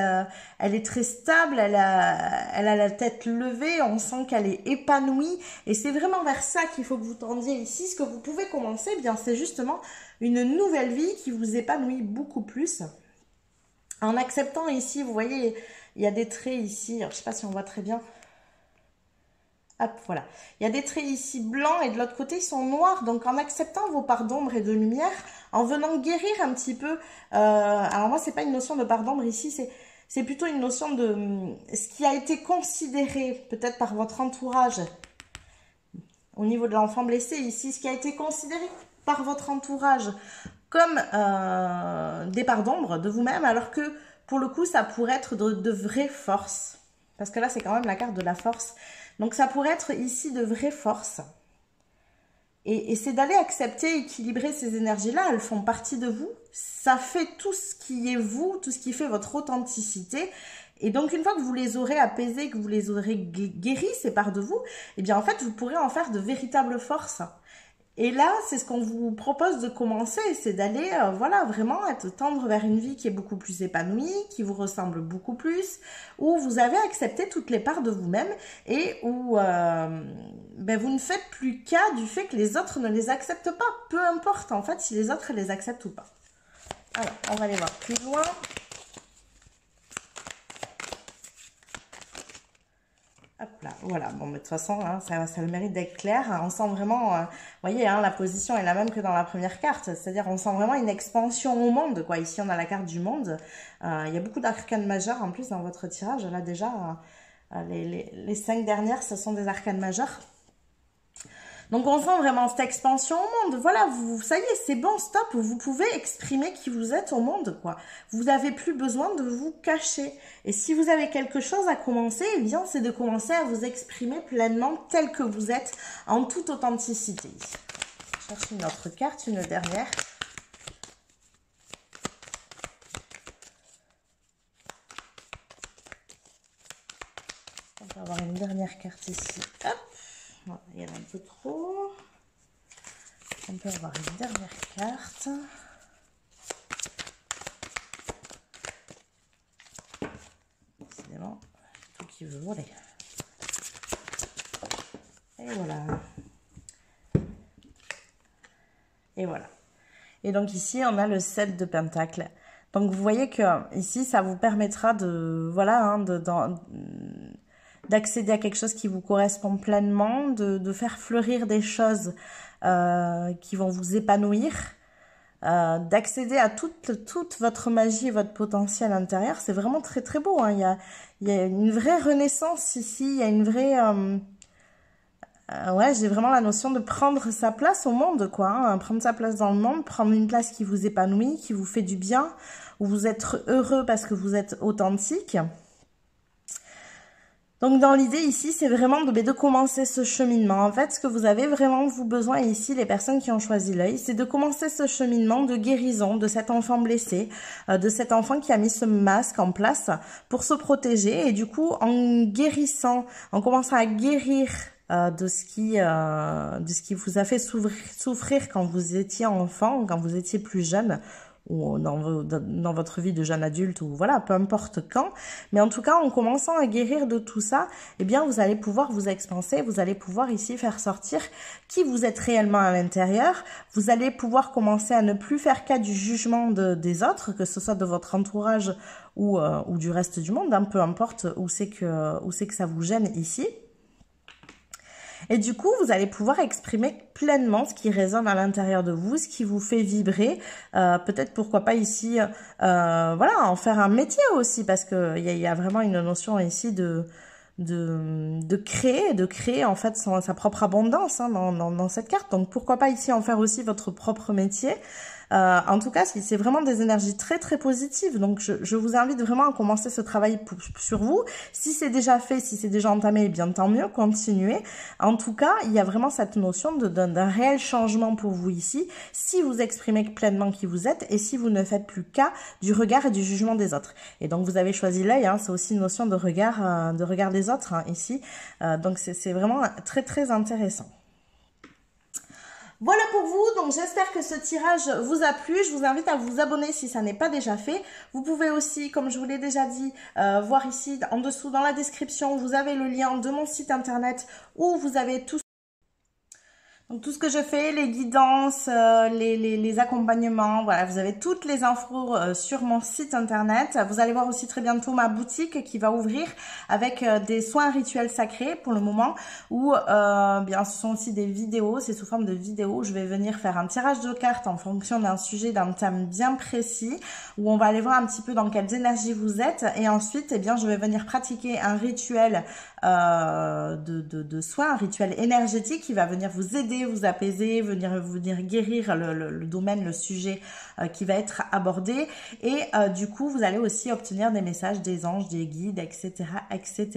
A: est très stable, elle a la tête levée, on sent qu'elle est épanouie et c'est vraiment vers ça qu'il faut que vous tendiez ici. Ce que vous pouvez commencer eh bien c'est justement une nouvelle vie qui vous épanouit beaucoup plus. En acceptant ici, vous voyez, il y a des traits ici, alors, je ne sais pas si on voit très bien. Hop, voilà. Il y a des traits ici blancs et de l'autre côté, ils sont noirs. Donc, en acceptant vos parts d'ombre et de lumière, en venant guérir un petit peu, alors moi, c'est pas une notion de part d'ombre ici, c'est plutôt une notion de ce qui a été considéré peut-être par votre entourage au niveau de l'enfant blessé ici, ce qui a été considéré par votre entourage comme des parts d'ombre de vous-même, alors que pour le coup, ça pourrait être de vraies forces. Parce que là, c'est quand même la carte de la force. Donc, ça pourrait être ici de vraies forces. Et c'est d'aller accepter, équilibrer ces énergies-là. Elles font partie de vous. Ça fait tout ce qui est vous, tout ce qui fait votre authenticité. Et donc, une fois que vous les aurez apaisées, que vous les aurez guéries, ces parts de vous, eh bien, en fait, vous pourrez en faire de véritables forces. Et là, c'est ce qu'on vous propose de commencer, c'est d'aller, voilà, vraiment tendre vers une vie qui est beaucoup plus épanouie, qui vous ressemble beaucoup plus, où vous avez accepté toutes les parts de vous-même et où ben, vous ne faites plus cas du fait que les autres ne les acceptent pas, peu importe en fait si les autres les acceptent ou pas. Alors, on va aller voir plus loin. Hop là, voilà, bon, mais de toute façon, hein, ça a le mérite d'être clair. On sent vraiment, vous voyez, hein, la position est la même que dans la première carte. C'est-à-dire, on sent vraiment une expansion au monde, quoi. Ici, on a la carte du monde. Il y a beaucoup d'arcanes majeures, en plus, dans votre tirage. Là, déjà, les 5 dernières, ce sont des arcanes majeures. Donc, on sent vraiment cette expansion au monde. Voilà, ça y est, c'est bon, stop. Vous pouvez exprimer qui vous êtes au monde, quoi. Vous n'avez plus besoin de vous cacher. Et si vous avez quelque chose à commencer, eh bien, c'est de commencer à vous exprimer pleinement tel que vous êtes, en toute authenticité. Je cherche une autre carte, une dernière. On va avoir une dernière carte ici. Hop. Voilà, il y en a un peu trop. On peut avoir une dernière carte. Décidément, tout qui veut voler. Et voilà. Et voilà. Et donc ici, on a le 7 de Pentacle. Donc vous voyez que ici, ça vous permettra de, voilà, hein, d'accéder à quelque chose qui vous correspond pleinement, de faire fleurir des choses qui vont vous épanouir, d'accéder à toute votre magie et votre potentiel intérieur. C'est vraiment très très beau, hein. Il y a une vraie renaissance ici, il y a une vraie... ouais, j'ai vraiment la notion de prendre sa place au monde, quoi, hein. Prendre sa place dans le monde, prendre une place qui vous épanouit, qui vous fait du bien, où vous êtes heureux parce que vous êtes authentique. Donc dans l'idée ici, c'est vraiment de commencer ce cheminement. En fait, ce que vous avez vraiment vous besoin ici, les personnes qui ont choisi l'œil, c'est de commencer ce cheminement de guérison de cet enfant blessé, de cet enfant qui a mis ce masque en place pour se protéger. Et du coup, en guérissant, en commençant à guérir de ce qui vous a fait souffrir quand vous étiez enfant, quand vous étiez plus jeune, ou dans votre vie de jeune adulte, ou voilà, peu importe quand, mais en tout cas, en commençant à guérir de tout ça, eh bien, vous allez pouvoir vous expanser, vous allez pouvoir ici faire sortir qui vous êtes réellement à l'intérieur, vous allez pouvoir commencer à ne plus faire cas du jugement des autres, que ce soit de votre entourage ou du reste du monde, hein, peu importe où c'est que ça vous gêne ici. Et du coup, vous allez pouvoir exprimer pleinement ce qui résonne à l'intérieur de vous, ce qui vous fait vibrer. Peut-être, pourquoi pas ici, voilà, en faire un métier aussi, parce que il y a vraiment une notion ici de créer en fait sa propre abondance, hein, dans cette carte. Donc, pourquoi pas ici en faire aussi votre propre métier. En tout cas, c'est vraiment des énergies très très positives. Donc, je vous invite vraiment à commencer ce travail sur vous. Si c'est déjà fait, si c'est déjà entamé, eh bien tant mieux, continuez. En tout cas, il y a vraiment cette notion d'un réel changement pour vous ici, si vous exprimez pleinement qui vous êtes et si vous ne faites plus cas du regard et du jugement des autres. Et donc, vous avez choisi l'œil, hein, c'est aussi une notion de regard des autres, hein, ici. Donc, c'est vraiment très très intéressant. Voilà pour vous, donc j'espère que ce tirage vous a plu. Je vous invite à vous abonner si ça n'est pas déjà fait. Vous pouvez aussi, comme je vous l'ai déjà dit, voir ici en dessous dans la description, vous avez le lien de mon site internet où vous avez donc tout ce que je fais, les guidances, les accompagnements, voilà, vous avez toutes les infos sur mon site internet. Vous allez voir aussi très bientôt ma boutique qui va ouvrir avec des soins rituels sacrés pour le moment, où bien ce sont aussi des vidéos, c'est sous forme de vidéos. Je vais venir faire un tirage de cartes en fonction d'un sujet, d'un thème bien précis, où on va aller voir un petit peu dans quelles énergies vous êtes, et ensuite, eh bien, je vais venir pratiquer un rituel de soins, un rituel énergétique qui va venir vous aider, vous apaiser, venir guérir le domaine, le sujet qui va être abordé. Et du coup, vous allez aussi obtenir des messages des anges, des guides, etc., etc.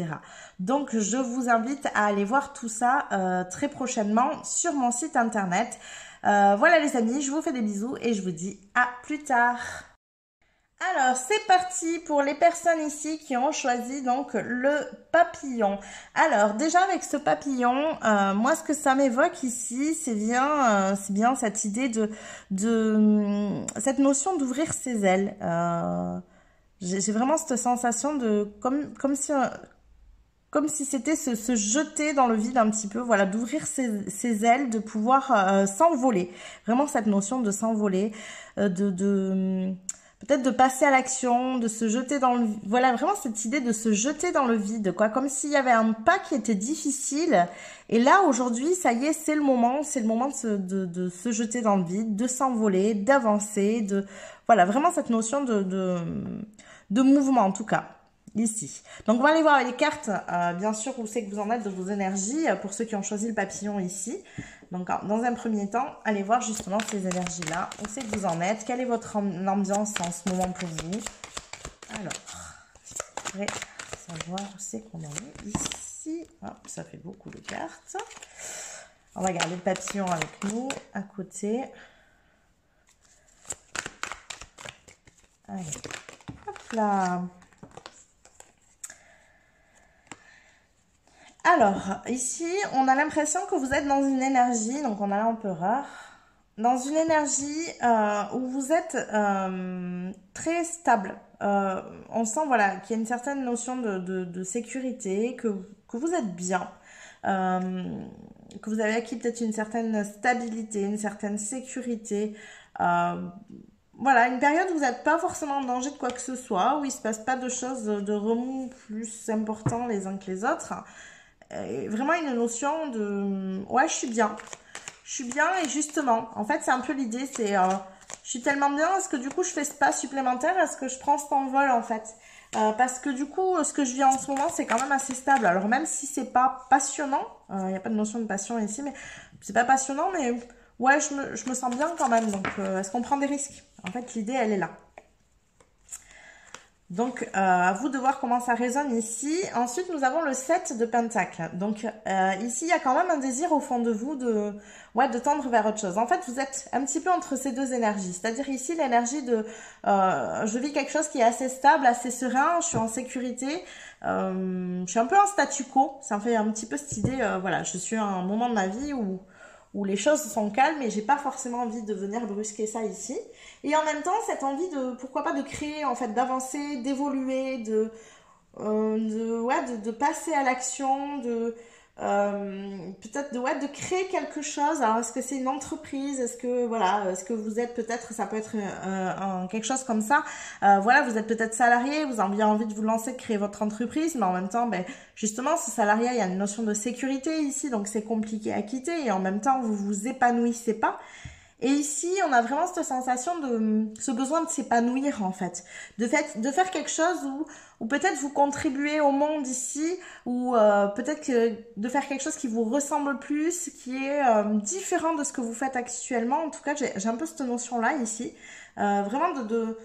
A: Donc, je vous invite à aller voir tout ça très prochainement sur mon site internet. Voilà les amis, je vous fais des bisous et je vous dis à plus tard. Alors, c'est parti pour les personnes ici qui ont choisi donc le papillon. Alors, déjà avec ce papillon, moi ce que ça m'évoque ici, c'est bien cette idée cette notion d'ouvrir ses ailes. J'ai vraiment cette sensation de comme si c'était se jeter dans le vide un petit peu, voilà, d'ouvrir ses ailes, de pouvoir s'envoler. Vraiment cette notion de s'envoler, peut-être de passer à l'action, de se jeter dans le... Voilà, vraiment cette idée de se jeter dans le vide, quoi. Comme s'il y avait un pas qui était difficile. Et là, aujourd'hui, ça y est, c'est le moment de se jeter dans le vide, de s'envoler, d'avancer, Voilà, vraiment cette notion de mouvement, en tout cas, ici. Donc, on va aller voir avec les cartes, bien sûr, où c'est que vous en êtes de vos énergies, pour ceux qui ont choisi le papillon ici. Donc, dans un premier temps, allez voir justement ces énergies-là. Où c'est que vous en êtes? Quelle est votre ambiance en ce moment pour vous? Alors, je voudrais savoir où c'est qu'on en est ici. Hop, ça fait beaucoup de cartes. On va garder le papillon avec nous, à côté. Allez, hop là. Alors, ici, on a l'impression que vous êtes dans une énergie, donc on a l'empereur, dans une énergie où vous êtes très stable. On sent, voilà, qu'il y a une certaine notion de sécurité, que vous êtes bien, que vous avez acquis peut-être une certaine stabilité, une certaine sécurité. Voilà, une période où vous n'êtes pas forcément en danger de quoi que ce soit, où il ne se passe pas de choses, de remous plus importants les uns que les autres. Vraiment une notion de ouais, je suis bien et justement en fait c'est un peu l'idée, c'est je suis tellement bien, est-ce que du coup je fais ce pas supplémentaire, est-ce que je prends cet envol en fait, parce que du coup ce que je vis en ce moment c'est quand même assez stable. Alors même si c'est pas passionnant, il n'y a pas de notion de passion ici, mais c'est pas passionnant, mais ouais, je me sens bien quand même. Donc est-ce qu'on prend des risques? En fait l'idée elle est là. Donc, à vous de voir comment ça résonne ici. Ensuite, nous avons le 7 de Pentacle. Donc, ici, il y a quand même un désir au fond de vous de tendre vers autre chose. En fait, vous êtes un petit peu entre ces deux énergies. C'est-à-dire ici, l'énergie de je vis quelque chose qui est assez stable, assez serein, je suis en sécurité, je suis un peu en statu quo. Ça me fait un petit peu cette idée, voilà, je suis à un moment de ma vie où les choses sont calmes et j'ai pas forcément envie de venir brusquer ça ici. Et en même temps, cette envie de, pourquoi pas, de créer, en fait, d'avancer, d'évoluer, de passer à l'action, peut-être de créer quelque chose. Alors, est-ce que c'est une entreprise? Est-ce que, voilà, est-ce que vous êtes peut-être, ça peut être quelque chose comme ça. Voilà, vous êtes peut-être salarié, vous avez envie de vous lancer, de créer votre entreprise, mais en même temps, ben, justement, ce salariat, il y a une notion de sécurité ici, donc c'est compliqué à quitter, et en même temps, vous vous épanouissez pas. Et ici, on a vraiment cette sensation ce besoin de s'épanouir en fait, de faire quelque chose où peut-être vous contribuez au monde ici, ou peut-être que de faire quelque chose qui vous ressemble plus, qui est différent de ce que vous faites actuellement. En tout cas, j'ai un peu cette notion-là ici, vraiment de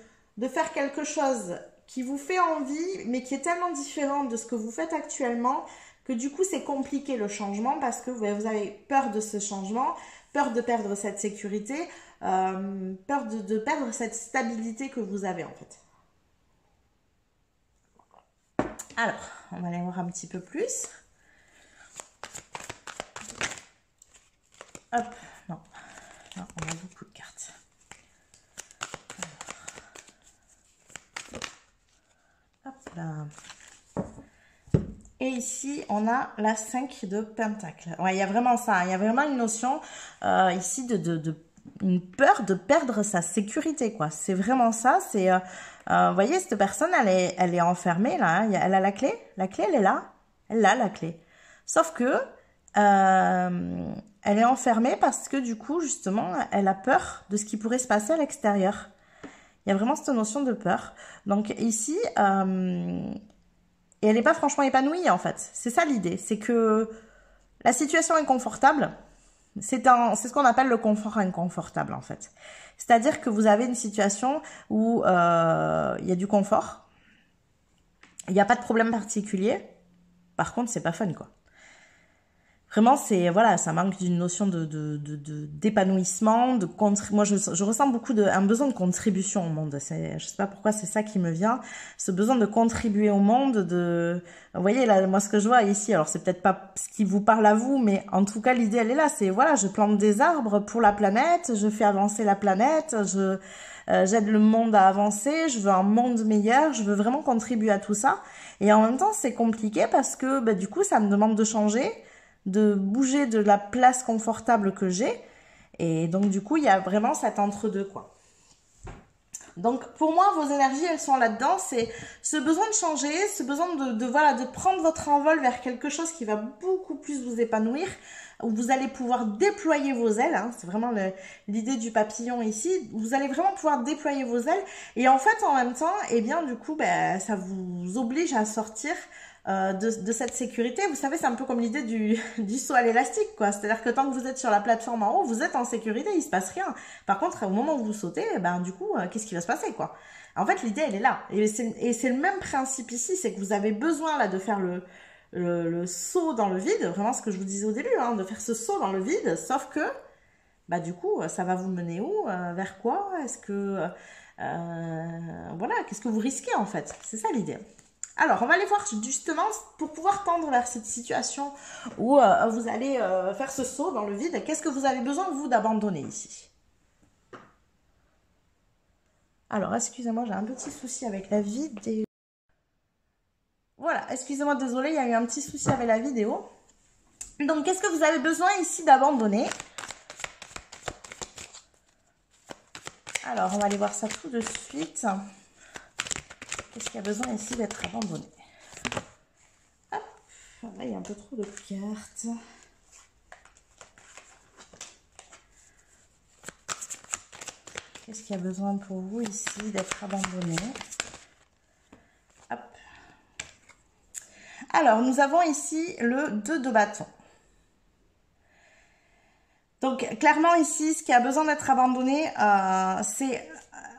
A: faire quelque chose qui vous fait envie, mais qui est tellement différent de ce que vous faites actuellement que du coup c'est compliqué le changement parce que vous avez peur de ce changement, peur de perdre cette sécurité, peur de perdre cette stabilité que vous avez en fait. Alors, on va aller voir un petit peu plus. Hop, non, on a beaucoup de cartes. Hop là. Et ici, on a la 5 de Pentacle. Ouais, il y a vraiment ça. Il y a vraiment une notion ici une peur de perdre sa sécurité, quoi. C'est vraiment ça. C'est, vous voyez, cette personne, elle est enfermée, là. Hein. Elle a la clé. La clé, elle est là. Elle a la clé. Sauf que, elle est enfermée parce que, du coup, justement, elle a peur de ce qui pourrait se passer à l'extérieur. Il y a vraiment cette notion de peur. Donc, ici... et elle n'est pas franchement épanouie, en fait. C'est ça l'idée. C'est que la situation est confortable. C'est ce qu'on appelle le confort inconfortable, en fait. C'est-à-dire que vous avez une situation où il y a du confort. Il n'y a pas de problème particulier. Par contre, c'est pas fun, quoi. Vraiment, c'est, voilà, ça manque d'une notion d'épanouissement, moi, je ressens beaucoup un besoin de contribution au monde. Je sais pas pourquoi, c'est ça qui me vient. Ce besoin de contribuer au monde, vous voyez, là, moi, ce que je vois ici, alors c'est peut-être pas ce qui vous parle à vous, mais en tout cas, l'idée, elle est là. C'est, voilà, je plante des arbres pour la planète, je fais avancer la planète, j'aide le monde à avancer, je veux un monde meilleur, je veux vraiment contribuer à tout ça. Et en même temps, c'est compliqué parce que, bah, du coup, ça me demande de changer, de bouger de la place confortable que j'ai. Et donc, du coup, il y a vraiment cet entre-deux, quoi. Donc, pour moi, vos énergies, elles sont là-dedans. C'est ce besoin de changer, ce besoin de prendre votre envol vers quelque chose qui va beaucoup plus vous épanouir, où vous allez pouvoir déployer vos ailes. Hein, c'est vraiment l'idée du papillon ici. Vous allez vraiment pouvoir déployer vos ailes. Et en fait, en même temps, eh bien, du coup, ben, ça vous oblige à sortir de cette sécurité. Vous savez, c'est un peu comme l'idée du saut à l'élastique, quoi. C'est-à-dire que tant que vous êtes sur la plateforme en haut, vous êtes en sécurité, il se passe rien. Par contre, au moment où vous sautez, ben, du coup, qu'est-ce qui va se passer, quoi? En fait, l'idée, elle est là. Et c'est le même principe ici, c'est que vous avez besoin, là, de faire le saut dans le vide, vraiment ce que je vous disais au début, hein, de faire ce saut dans le vide, sauf que, bah, du coup, ça va vous mener où? Vers quoi? Est-ce que, voilà, qu'est-ce que vous risquez, en fait? C'est ça l'idée. Alors, on va aller voir justement pour pouvoir tendre vers cette situation où vous allez faire ce saut dans le vide. Qu'est-ce que vous avez besoin, vous, d'abandonner ici? Alors, excusez-moi, j'ai un petit souci avec la vidéo. Voilà, excusez-moi, désolé, il y a eu un petit souci avec la vidéo. Donc, qu'est-ce que vous avez besoin ici d'abandonner? Alors, on va aller voir ça tout de suite. Qu'est-ce qu'il y a besoin ici d'être abandonné? Hop, là, il y a un peu trop de cartes. Qu'est-ce qu'il y a besoin pour vous ici d'être abandonné? Hop. Alors, nous avons ici le 2 de bâton. Donc, clairement ici, ce qui a besoin d'être abandonné, c'est...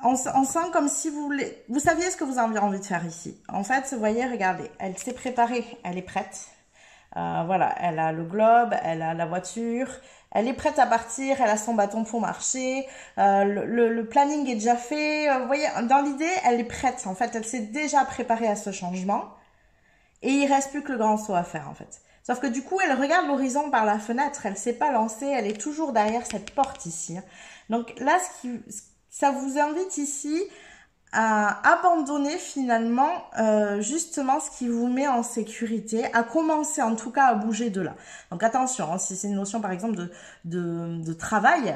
A: On sent comme si vous saviez ce que vous avez envie de faire ici. En fait, vous voyez, regardez, elle s'est préparée, elle est prête. Voilà, elle a le globe, elle a la voiture, elle est prête à partir, elle a son bâton pour marcher, le planning est déjà fait. Vous voyez, dans l'idée, elle est prête. En fait, elle s'est déjà préparée à ce changement. Et il reste plus que le grand saut à faire, en fait. Sauf que du coup, elle regarde l'horizon par la fenêtre, elle s'est pas lancée, elle est toujours derrière cette porte ici. Donc là, ça vous invite ici à abandonner finalement justement ce qui vous met en sécurité, à commencer en tout cas à bouger de là. Donc attention, hein, si c'est une notion par exemple de travail,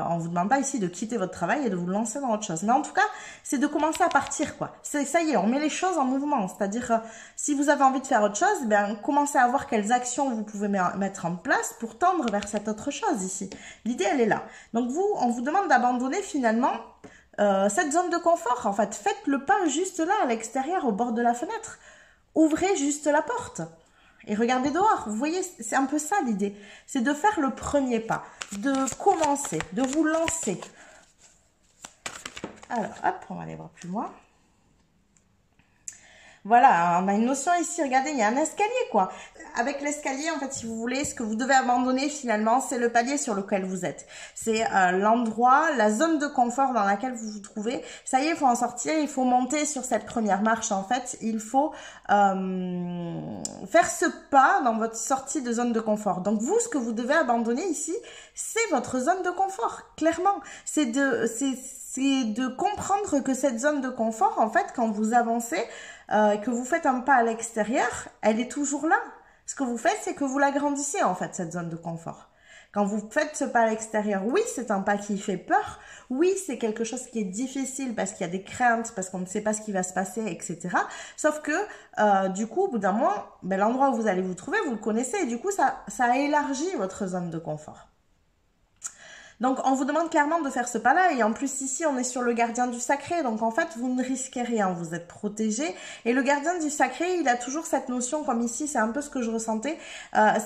A: on vous demande pas ici de quitter votre travail et de vous lancer dans autre chose. Mais en tout cas, c'est de commencer à partir quoi. Ça y est, on met les choses en mouvement. C'est-à-dire, si vous avez envie de faire autre chose, ben commencez à voir quelles actions vous pouvez mettre en place pour tendre vers cette autre chose ici. L'idée, elle est là. Donc on vous demande d'abandonner finalement cette zone de confort, en fait. Faites le pas juste là, à l'extérieur, au bord de la fenêtre. Ouvrez juste la porte et regardez dehors. Vous voyez, c'est un peu ça l'idée. C'est de faire le premier pas, de commencer, de vous lancer. Alors, hop, on va aller voir plus loin. Voilà, on a une notion ici, regardez, il y a un escalier quoi. Avec l'escalier, en fait, si vous voulez, ce que vous devez abandonner finalement, c'est le palier sur lequel vous êtes. C'est l'endroit, la zone de confort dans laquelle vous vous trouvez. Ça y est, il faut en sortir, il faut monter sur cette première marche en fait. Il faut faire ce pas dans votre sortie de zone de confort. Donc vous, ce que vous devez abandonner ici, c'est votre zone de confort, clairement. C'est de comprendre que cette zone de confort, en fait, quand vous avancez, que vous faites un pas à l'extérieur, elle est toujours là. Ce que vous faites, c'est que vous l'agrandissez, en fait, cette zone de confort. Quand vous faites ce pas à l'extérieur, oui, c'est un pas qui fait peur. Oui, c'est quelque chose qui est difficile parce qu'il y a des craintes, parce qu'on ne sait pas ce qui va se passer, etc. Sauf que, du coup, au bout d'un moment, ben, l'endroit où vous allez vous trouver, vous le connaissez. Et du coup, ça élargit votre zone de confort. Donc, on vous demande clairement de faire ce pas-là. Et en plus, ici, on est sur le gardien du sacré. Donc, en fait, vous ne risquez rien. Vous êtes protégé. Et le gardien du sacré, il a toujours cette notion, comme ici, c'est un peu ce que je ressentais.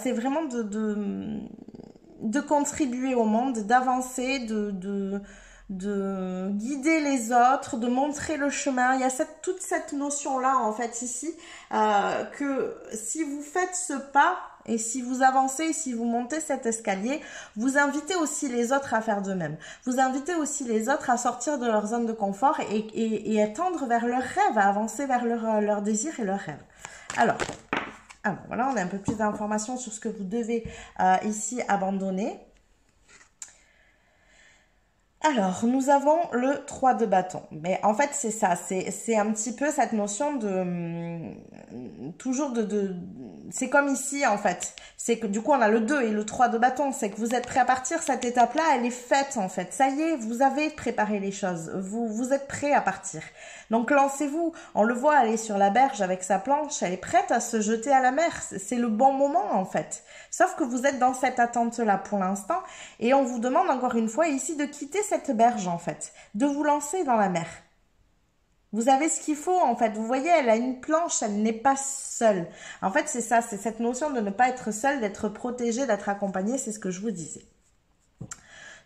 A: C'est vraiment de contribuer au monde, d'avancer, de guider les autres, de montrer le chemin. Il y a toute cette notion-là, en fait, ici, que si vous faites ce pas, et si vous avancez, si vous montez cet escalier, vous invitez aussi les autres à faire de même. Vous invitez aussi les autres à sortir de leur zone de confort et à tendre vers leurs rêves, à avancer vers leurs désirs et leurs rêves. Alors, voilà, on a un peu plus d'informations sur ce que vous devez ici abandonner. Alors, nous avons le 3 de bâton. Mais en fait, c'est ça. C'est un petit peu cette notion toujours c'est comme ici, en fait. C'est que du coup, on a le 2 et le 3 de bâton. C'est que vous êtes prêt à partir. Cette étape-là, elle est faite, en fait. Ça y est, vous avez préparé les choses. Vous êtes prêt à partir. Donc, lancez-vous. On le voit aller sur la berge avec sa planche. Elle est prête à se jeter à la mer. C'est le bon moment, en fait. Sauf que vous êtes dans cette attente-là pour l'instant. Et on vous demande encore une fois ici de quitter cette berge, en fait. De vous lancer dans la mer. Vous avez ce qu'il faut, en fait. Vous voyez, elle a une planche, elle n'est pas seule. En fait, c'est ça, c'est cette notion de ne pas être seule, d'être protégée, d'être accompagnée, c'est ce que je vous disais.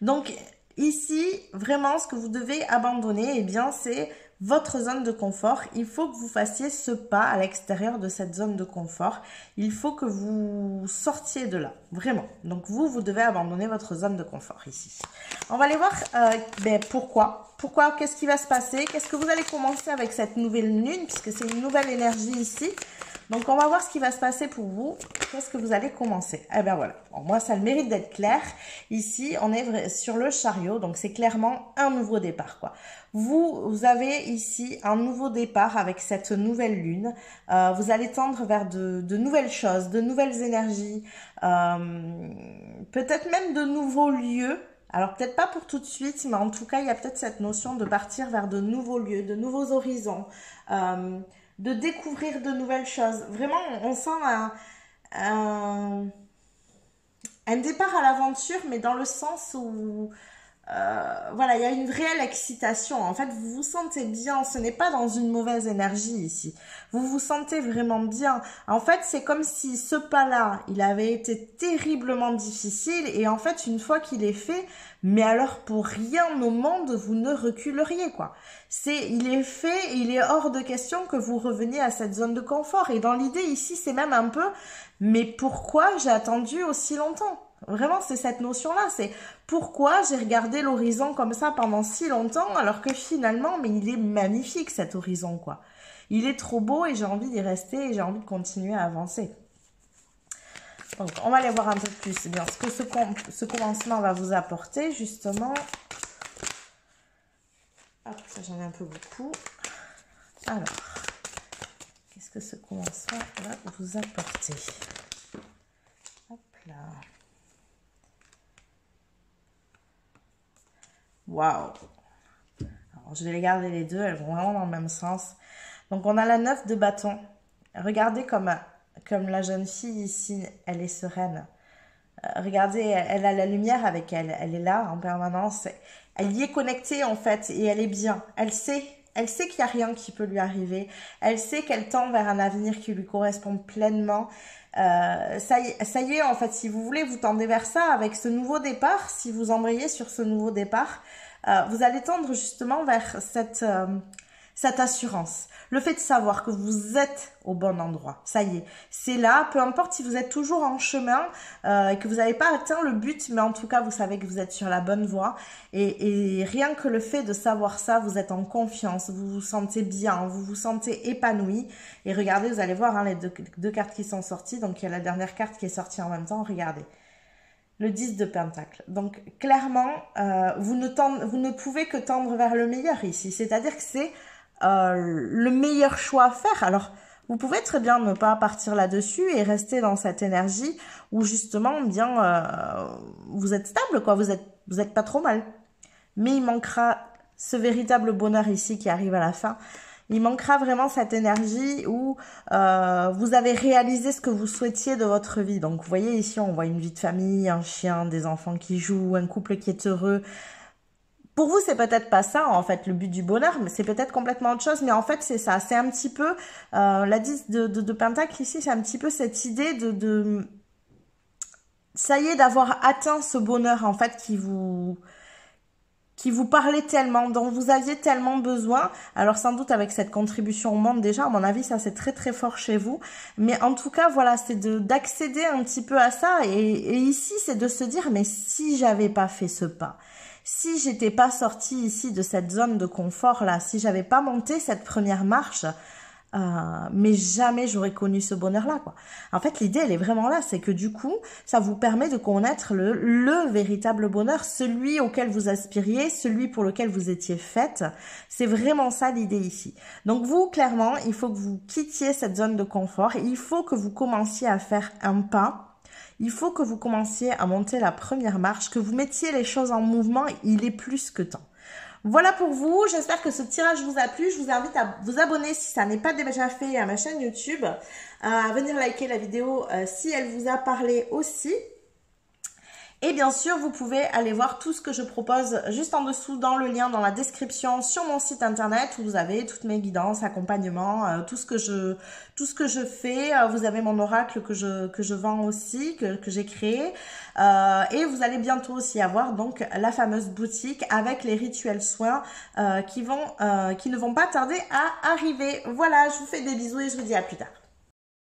A: Donc, ici, vraiment, ce que vous devez abandonner, eh bien, c'est votre zone de confort. Il faut que vous fassiez ce pas à l'extérieur de cette zone de confort. Il faut que vous sortiez de là, vraiment. Donc, vous devez abandonner votre zone de confort ici. On va aller voir pourquoi. Pourquoi, qu'est-ce qui va se passer? Qu'est-ce que vous allez commencer avec cette nouvelle lune, puisque c'est une nouvelle énergie ici. Donc, on va voir ce qui va se passer pour vous. Qu'est-ce que vous allez commencer? Eh bien, voilà. Bon, moi, ça a le mérite d'être clair. Ici, on est sur le chariot. Donc, c'est clairement un nouveau départ, quoi. Vous avez ici un nouveau départ avec cette nouvelle lune. Vous allez tendre vers de nouvelles choses, de nouvelles énergies. Peut-être même de nouveaux lieux. Alors, peut-être pas pour tout de suite, mais en tout cas, il y a peut-être cette notion de partir vers de nouveaux lieux, de nouveaux horizons. De découvrir de nouvelles choses. Vraiment, on sent un départ à l'aventure, mais dans le sens où voilà, il y a une réelle excitation. En fait, vous vous sentez bien. Ce n'est pas dans une mauvaise énergie ici. Vous vous sentez vraiment bien. En fait, c'est comme si ce pas-là, il avait été terriblement difficile. Et en fait, une fois qu'il est fait, mais alors pour rien au monde, vous ne reculeriez, quoi. Il est fait et il est hors de question que vous reveniez à cette zone de confort. Et dans l'idée ici, c'est même un peu, mais pourquoi j'ai attendu aussi longtemps? Vraiment, c'est cette notion-là, c'est pourquoi j'ai regardé l'horizon comme ça pendant si longtemps, alors que finalement, mais il est magnifique cet horizon, quoi. Il est trop beau et j'ai envie d'y rester et j'ai envie de continuer à avancer. Donc, on va aller voir un peu plus bien ce que ce commencement va vous apporter, justement. Hop, ça j'en ai un peu beaucoup. Alors, qu'est-ce que ce commencement va vous apporter? Hop là. Waouh! Alors, je vais les garder les deux, elles vont vraiment dans le même sens. Donc, on a la 9 de bâton. Regardez comme la jeune fille ici, elle est sereine. Regardez, elle a la lumière avec elle. Elle est là en permanence. Elle y est connectée en fait et elle est bien. Elle sait qu'il n'y a rien qui peut lui arriver. Elle sait qu'elle tend vers un avenir qui lui correspond pleinement. Ça y est, en fait, si vous voulez, vous tendez vers ça avec ce nouveau départ. Si vous embrayez sur ce nouveau départ, vous allez tendre justement vers cette assurance. Le fait de savoir que vous êtes au bon endroit, ça y est, c'est là, peu importe si vous êtes toujours en chemin et que vous n'avez pas atteint le but, mais en tout cas, vous savez que vous êtes sur la bonne voie. Et rien que le fait de savoir ça, vous êtes en confiance, vous vous sentez bien, vous vous sentez épanoui. Et regardez, vous allez voir hein, les deux cartes qui sont sorties. Donc, il y a la dernière carte qui est sortie en même temps, regardez. Le 10 de Pentacle. Donc, clairement, vous ne pouvez que tendre vers le meilleur ici. C'est-à-dire que c'est le meilleur choix à faire. Alors, vous pouvez très bien ne pas partir là-dessus et rester dans cette énergie où justement, bien, vous êtes stable, quoi. Vous êtes pas trop mal. Mais il manquera ce véritable bonheur ici qui arrive à la fin. Il manquera vraiment cette énergie où vous avez réalisé ce que vous souhaitiez de votre vie. Donc, vous voyez ici, on voit une vie de famille, un chien, des enfants qui jouent, un couple qui est heureux. Pour vous, c'est peut-être pas ça, en fait, le but du bonheur, mais c'est peut-être complètement autre chose, mais en fait, c'est ça. C'est un petit peu, la 10 de Pentacle ici, c'est un petit peu cette idée ça y est, d'avoir atteint ce bonheur, en fait, qui vous parlait tellement, dont vous aviez tellement besoin. Alors, sans doute, avec cette contribution au monde, déjà, à mon avis, ça, c'est très, très fort chez vous. Mais en tout cas, voilà, c'est d'accéder un petit peu à ça. Et ici, c'est de se dire, mais si j'avais pas fait ce pas, si j'étais pas sortie ici de cette zone de confort là, si j'avais pas monté cette première marche, mais jamais j'aurais connu ce bonheur là, quoi. En fait, l'idée elle est vraiment là, c'est que du coup, ça vous permet de connaître le véritable bonheur, celui auquel vous aspiriez, celui pour lequel vous étiez faite. C'est vraiment ça l'idée ici. Donc vous, clairement, il faut que vous quittiez cette zone de confort, il faut que vous commenciez à faire un pas. Il faut que vous commenciez à monter la première marche, que vous mettiez les choses en mouvement, il est plus que temps. Voilà pour vous, j'espère que ce tirage vous a plu. Je vous invite à vous abonner si ça n'est pas déjà fait à ma chaîne YouTube, à venir liker la vidéo si elle vous a parlé aussi. Et bien sûr, vous pouvez aller voir tout ce que je propose juste en dessous dans le lien dans la description sur mon site internet où vous avez toutes mes guidances, accompagnements, tout ce que je fais. Vous avez mon oracle que je vends aussi, que j'ai créé. Et vous allez bientôt aussi avoir donc la fameuse boutique avec les rituels soins qui ne vont pas tarder à arriver. Voilà, je vous fais des bisous et je vous dis à plus tard.